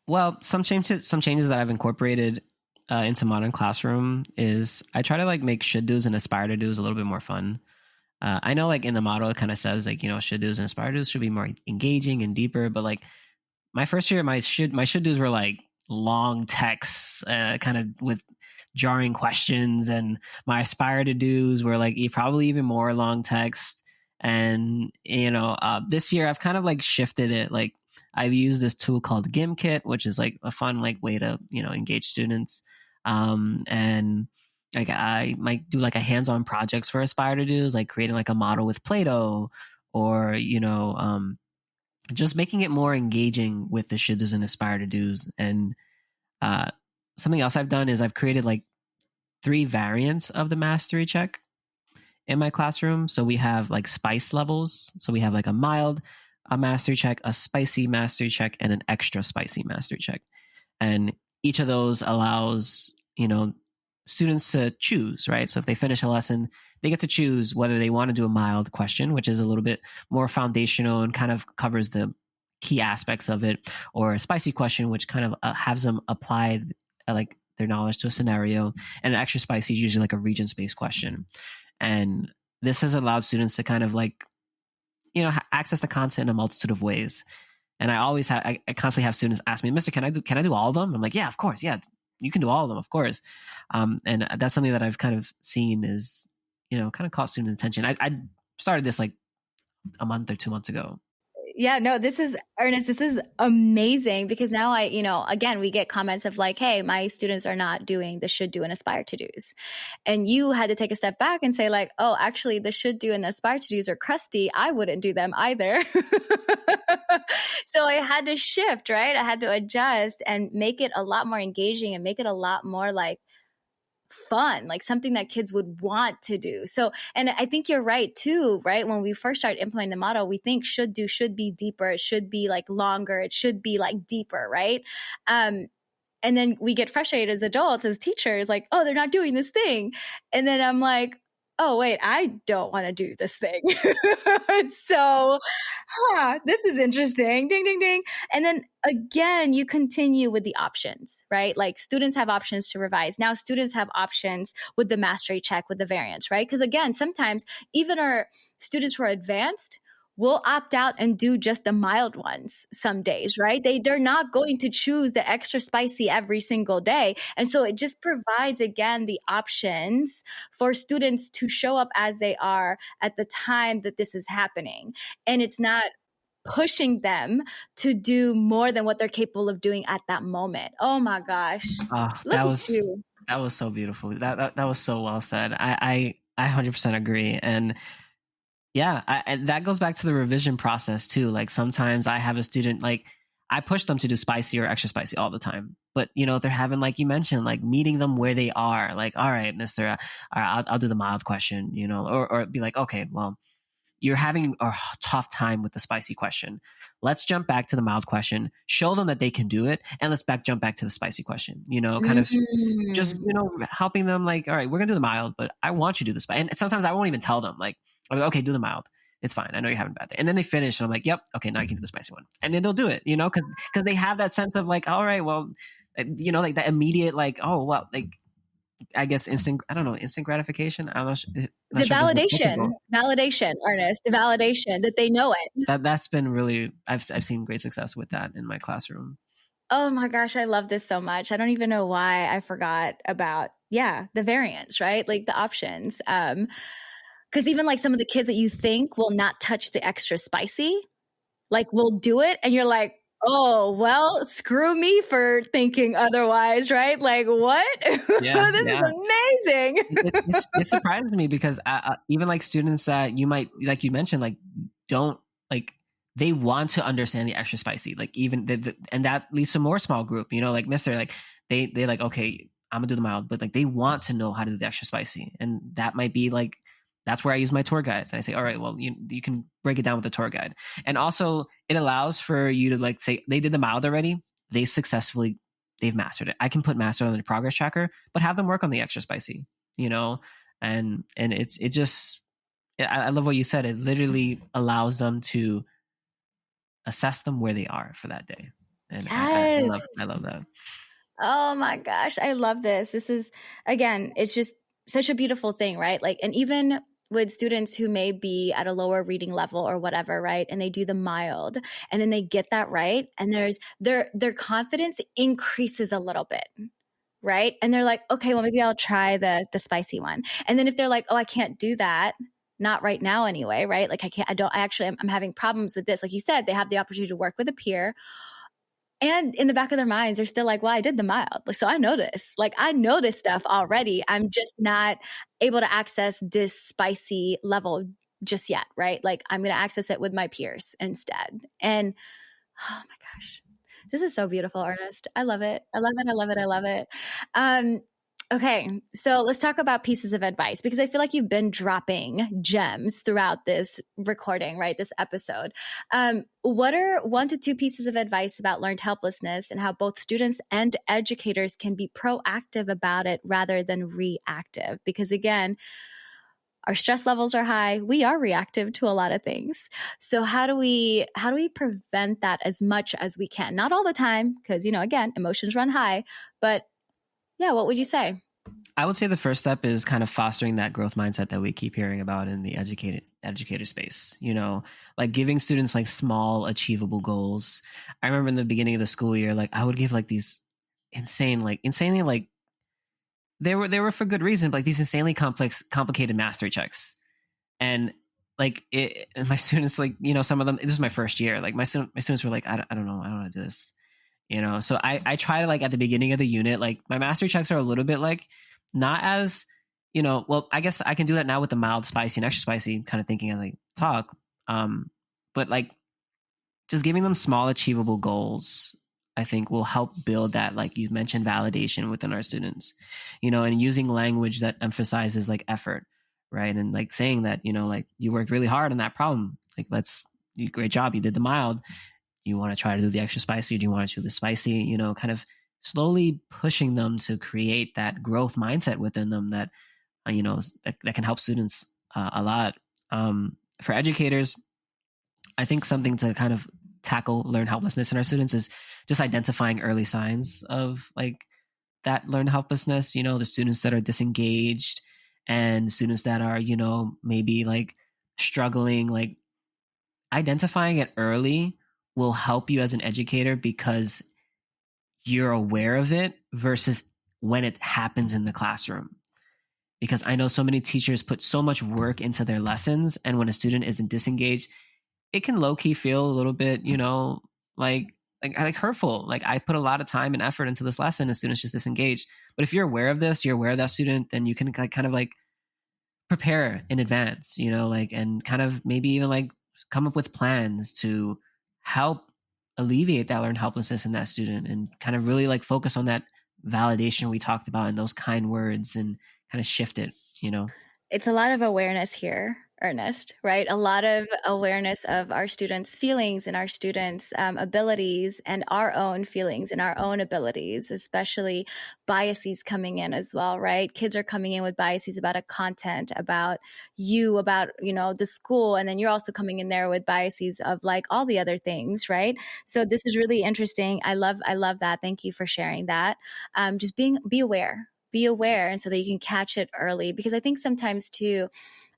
Well, some changes that I've incorporated into Modern Classroom is I try to like make should do's and aspire to do's a little bit more fun. I know like in the model, it kind of says like, should do's and aspire do's should be more engaging and deeper. But like my first year, my should do's were like long texts, kind of with jarring questions, and my aspire to do's were like probably even more long text. And this year I've kind of like shifted it. Like I've used this tool called GimKit, which is like a fun like way to engage students. And like I might do like a hands-on projects for aspire to do's, like creating like a model with Play-Doh, or just making it more engaging with the should do's and aspire to do's. And something else I've done is I've created like 3 variants of the mastery check in my classroom. So we have like spice levels. So we have like a mild mastery check, a spicy mastery check, and an extra spicy mastery check. And each of those allows, students to choose, right? So if they finish a lesson, they get to choose whether they want to do a mild question, which is a little bit more foundational and kind of covers the key aspects of it, or a spicy question, which kind of has them apply like their knowledge to a scenario. And an extra spicy is usually like a regions-based question. And this has allowed students to kind of like, access the content in a multitude of ways. And I constantly have students ask me, Mr., can I do all of them? I'm like, yeah, of course. Yeah, you can do all of them, of course. And that's something that I've kind of seen is, kind of caught student attention. I started this like a month or 2 months ago. Yeah, no, Ernest, this is amazing, because now again, we get comments of like, hey, my students are not doing the should do and aspire to do's. And you had to take a step back and say like, oh, actually the should do and the aspire to do's are crusty. I wouldn't do them either. So I had to shift, right? I had to adjust and make it a lot more engaging and make it a lot more like fun, like something that kids would want to do. So, and I think you're right too, right? When we first started implementing the model, we think should be deeper. It should be like longer. It should be like deeper, right? And then we get frustrated as adults, as teachers, like, oh, they're not doing this thing. And then I'm like, oh, wait, I don't want to do this thing. So, this is interesting. Ding, ding, ding. And then again, you continue with the options, right? Like students have options to revise. Now students have options with the mastery check, with the variants, right? Because again, sometimes even our students who are advanced will opt out and do just the mild ones some days, right? They're not going to choose the extra spicy every single day. And so it just provides, again, the options for students to show up as they are at the time that this is happening. And it's not pushing them to do more than what they're capable of doing at that moment. Oh my gosh. That was so beautiful. That was so well said. I 100% agree. And yeah, and that goes back to the revision process too. Like sometimes I have a student, like I push them to do spicy or extra spicy all the time. But, they're having, like you mentioned, like meeting them where they are. Like, all right, mister, I'll do the mild question, or be like, okay, well, you're having a tough time with the spicy question. Let's jump back to the mild question, show them that they can do it, and let's jump back to the spicy question, kind of just, helping them like, all right, we're gonna do the mild, but I want you to do this. And sometimes I won't even tell them, like, okay, do the mild. It's fine. I know you're having a bad day. And then they finish and I'm like, yep, okay, now you can do the spicy one. And then they'll do it, because they have that sense of like, all right, well, like that immediate, like, oh, well, like, I guess instant gratification. I'm not sure, the validation, Ernest, the validation that they know it. That's been really, I've seen great success with that in my classroom. Oh my gosh, I love this so much. I don't even know why I forgot about, the variants, right? Like the options. Because even like some of the kids that you think will not touch the extra spicy, like will do it. And you're like, oh, well, screw me for thinking otherwise, right? Like what? Yeah, this is amazing. It surprises me because even like students that you might, like you mentioned, like don't like, they want to understand the extra spicy, like even and that leads to more small group, like Mr. like they like, okay, I'm gonna do the mild, but like they want to know how to do the extra spicy. And that might be like, that's where I use my tour guides. And I say, all right, well, you can break it down with the tour guide. And also it allows for you to like say, they did the mild already. They've mastered it. I can put master on the progress tracker, but have them work on the extra spicy, and I love what you said. It literally allows them to assess them where they are for that day. And yes. I love that. Oh my gosh. I love this. This is, again, it's just such a beautiful thing, right? Like, and even with students who may be at a lower reading level or whatever, right? And they do the mild and then they get that right. And their confidence increases a little bit, right? And they're like, okay, well, maybe I'll try the spicy one. And then if they're like, oh, I can't do that, not right now anyway, right? Like I'm having problems with this. Like you said, they have the opportunity to work with a peer. And in the back of their minds, they're still like, well, I did the mild. Like, so I know this. Like, I know this stuff already. I'm just not able to access this spicy level just yet, right? Like, I'm going to access it with my peers instead. And oh my gosh, this is so beautiful, Ernest. I love it. I love it. I love it. I love it. Okay, so let's talk about pieces of advice because I feel like you've been dropping gems throughout this recording, right? This episode. What are 1 to 2 pieces of advice about learned helplessness and how both students and educators can be proactive about it rather than reactive? Because again, our stress levels are high. We are reactive to a lot of things. So how do we prevent that as much as we can? Not all the time, because again, emotions run high, but yeah, what would you say? I would say the first step is kind of fostering that growth mindset that we keep hearing about in the educator space, like giving students like small achievable goals. I remember in the beginning of the school year, like I would give like these insanely like they were for good reason, but like these insanely complicated mastery checks. And like and my students, like, some of them, this is my first year. Like my students were like, I don't know. I don't want to do this. So I try to like at the beginning of the unit, like my mastery checks are a little bit like not as, well, I guess I can do that now with the mild, spicy and extra spicy kind of thinking as I talk. But like just giving them small achievable goals, I think will help build that, like you mentioned, validation within our students, and using language that emphasizes like effort, right? And like saying that, like you worked really hard on that problem. Like, great job. You did the mild. You want to try to do the extra spicy? Or do you want to do the spicy? Kind of slowly pushing them to create that growth mindset within them that, that can help students a lot. For educators, I think something to kind of tackle learned helplessness in our students is just identifying early signs of like that learned helplessness, the students that are disengaged and students that are, maybe like struggling, like identifying it early will help you as an educator because you're aware of it versus when it happens in the classroom. Because I know so many teachers put so much work into their lessons, and when a student isn't disengaged, it can low-key feel a little bit, like hurtful. Like I put a lot of time and effort into this lesson and students just disengaged. But if you're aware of this, you're aware of that student, then you can kind of like prepare in advance, and kind of maybe even like come up with plans to help alleviate that learned helplessness in that student and kind of really like focus on that validation we talked about and those kind words and kind of shift it, It's a lot of awareness here, Ernest, right? A lot of awareness of our students' feelings and our students' abilities and our own feelings and our own abilities, especially biases coming in as well, right? Kids are coming in with biases about a content, about you, about, the school. And then you're also coming in there with biases of like all the other things, right? So this is really interesting. I love that. Thank you for sharing that. Just be aware. Be aware, and so that you can catch it early. Because I think sometimes too,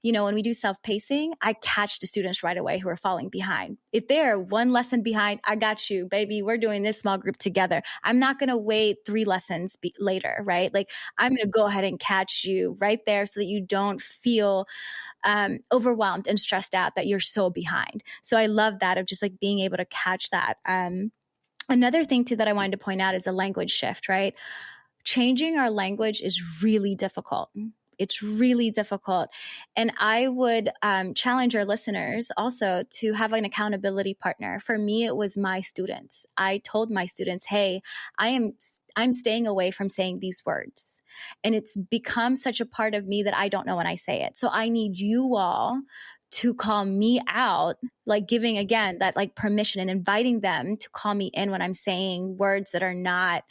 when we do self-pacing, I catch the students right away who are falling behind. If they're one lesson behind, I got you, baby. We're doing this small group together. I'm not going to wait 3 lessons later, right? Like I'm going to go ahead and catch you right there so that you don't feel overwhelmed and stressed out that you're so behind. So I love that, of just like being able to catch that. Another thing too that I wanted to point out is a language shift, right? Changing our language is really difficult. It's really difficult. And I would challenge our listeners also to have an accountability partner. For me, it was my students. I told my students, hey, I'm staying away from saying these words. And it's become such a part of me that I don't know when I say it. So I need you all to call me out, like giving, again, that like permission and inviting them to call me in when I'm saying words that are not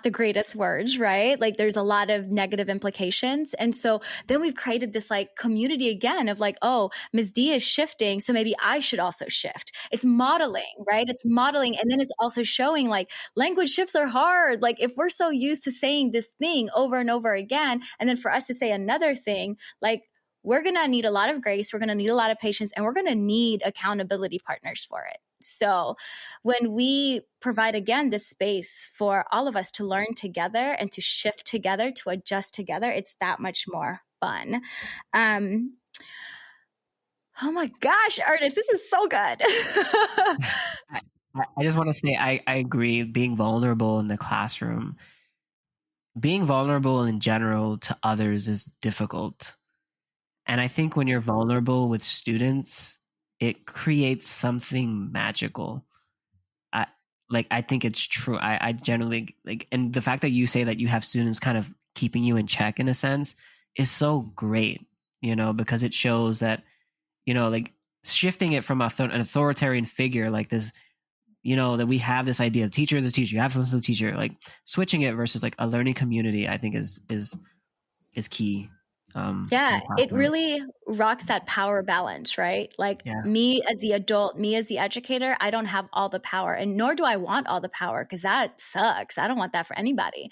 the greatest words, right? Like there's a lot of negative implications. And so then we've created this like community again of like, oh, Ms. D is shifting, so maybe I should also shift. It's modeling, right? It's modeling. And then it's also showing like language shifts are hard. Like if we're so used to saying this thing over and over again, and then for us to say another thing, like we're going to need a lot of grace. We're going to need a lot of patience, and we're going to need accountability partners for it. So when we provide, again, this space for all of us to learn together and to shift together, to adjust together, it's that much more fun. Oh my gosh, Ernest, this is so good. I just want to say, I agree. Being vulnerable in the classroom, being vulnerable in general to others is difficult. And I think when you're vulnerable with students, it creates something magical. I think it's true. I generally like, and the fact that you say that you have students kind of keeping you in check in a sense is so great, because it shows that, like shifting it from an authoritarian figure like this, that we have this idea of teacher is the teacher, you have to listen to the teacher, like switching it versus like a learning community, I think is key. Yeah, it really rocks that power balance, right? Like me as the adult, me as the educator, I don't have all the power, and nor do I want all the power, because that sucks. I don't want that for anybody.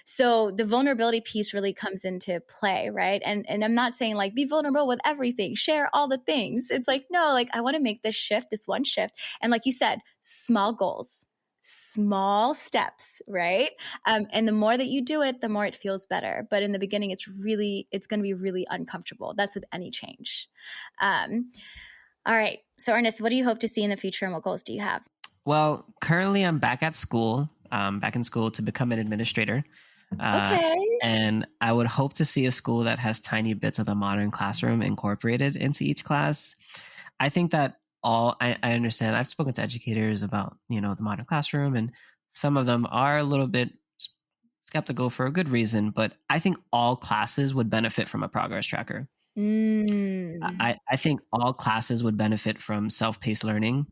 So the vulnerability piece really comes into play, right? And I'm not saying like be vulnerable with everything, share all the things. It's like, no, like I want to make this shift, this one shift. And like you said, small goals, small steps, right? And the more that you do it, the more it feels better. But in the beginning, it's going to be really uncomfortable. That's with any change. All right. So Ernest, what do you hope to see in the future, and what goals do you have? Well, currently I'm back at school, back in school to become an administrator. Okay. And I would hope to see a school that has tiny bits of the modern classroom incorporated into each class. I think that I understand. I've spoken to educators about, the modern classroom, and some of them are a little bit skeptical for a good reason, but I think all classes would benefit from a progress tracker. I think all classes would benefit from self-paced learning,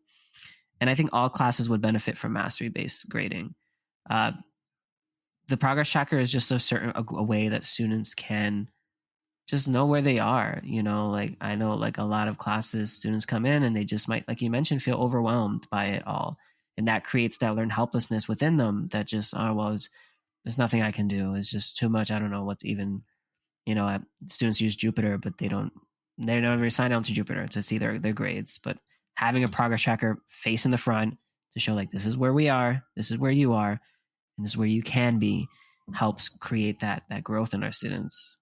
and I think all classes would benefit from mastery-based grading. The progress tracker is just a way that students can just know where they are, like I know like a lot of classes, students come in and they just might, like you mentioned, feel overwhelmed by it all. And that creates that learned helplessness within them that just, there's nothing I can do. It's just too much. I don't know what's even, students use Jupyter, but they don't ever sign on to Jupyter to see their grades. But having a progress tracker face in the front to show like, this is where we are, this is where you are, and this is where you can be, helps create that growth in our students.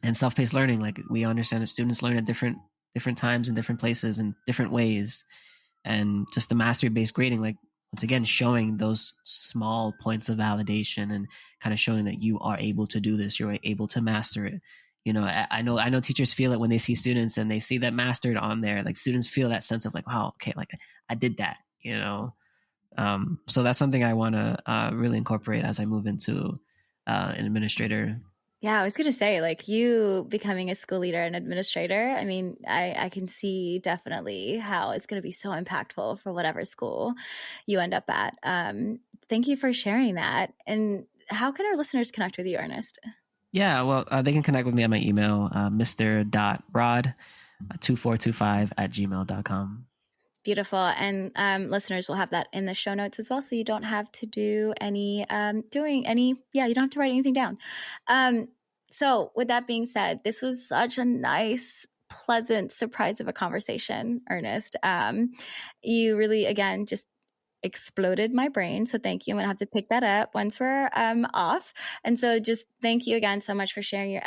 And self-paced learning, like we understand that students learn at different times and different places and different ways. And just the mastery-based grading, like once again, showing those small points of validation and kind of showing that you are able to do this, you're able to master it. I know teachers feel it when they see students and they see that mastered on there. Like students feel that sense of like, wow, okay, like I did that, So that's something I want to really incorporate as I move into an administrator Yeah, I was going to say, like, you becoming a school leader and administrator, I mean, I can see definitely how it's going to be so impactful for whatever school you end up at. Thank you for sharing that. And how can our listeners connect with you, Ernest? Yeah, well, they can connect with me at my email, mr.rod2425@gmail.com. Beautiful. And listeners will have that in the show notes as well. So you don't have to do any, you don't have to write anything down. So with that being said, this was such a nice, pleasant surprise of a conversation, Ernest. You really, again, just exploded my brain. So thank you. I'm going to have to pick that up once we're off. And so just thank you again so much for sharing your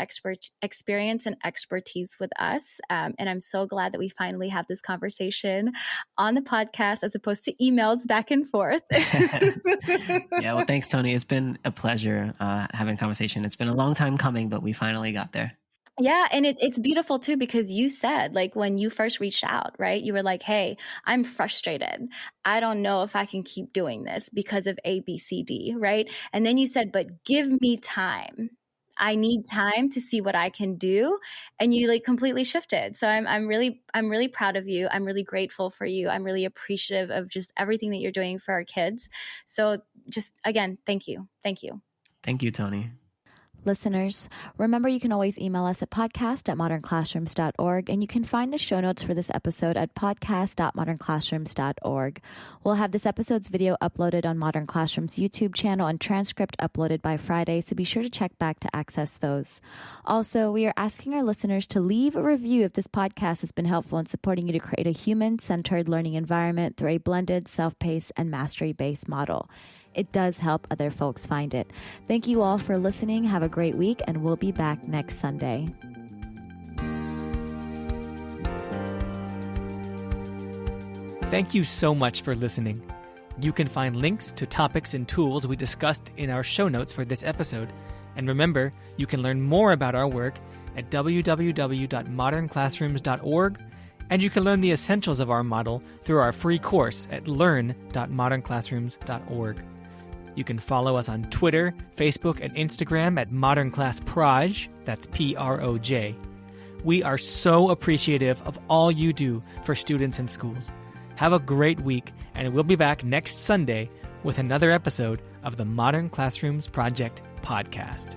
experience and expertise with us. And I'm so glad that we finally have this conversation on the podcast as opposed to emails back and forth. Yeah, well, thanks, Toni. It's been a pleasure having a conversation. It's been a long time coming, but we finally got there. Yeah. And it's beautiful too, because you said, like, when you first reached out, right, you were like, hey, I'm frustrated. I don't know if I can keep doing this because of A, B, C, D, right? And then you said, but give me time. I need time to see what I can do. And you like completely shifted. So I'm really proud of you. I'm really grateful for you. I'm really appreciative of just everything that you're doing for our kids. So just again, thank you. Thank you. Thank you, Toni. Listeners, remember you can always email us at podcast@modernclassrooms.org, and you can find the show notes for this episode at podcast.modernclassrooms.org. We'll have this episode's video uploaded on Modern Classroom's YouTube channel and transcript uploaded by Friday, so be sure to check back to access those. Also, we are asking our listeners to leave a review if this podcast has been helpful in supporting you to create a human-centered learning environment through a blended, self-paced, and mastery-based model. It does help other folks find it. Thank you all for listening. Have a great week, and we'll be back next Sunday. Thank you so much for listening. You can find links to topics and tools we discussed in our show notes for this episode. And remember, you can learn more about our work at www.modernclassrooms.org, and you can learn the essentials of our model through our free course at learn.modernclassrooms.org. You can follow us on Twitter, Facebook, and Instagram at Modern Class Proj, that's Proj. We are so appreciative of all you do for students and schools. Have a great week, and we'll be back next Sunday with another episode of the Modern Classrooms Project podcast.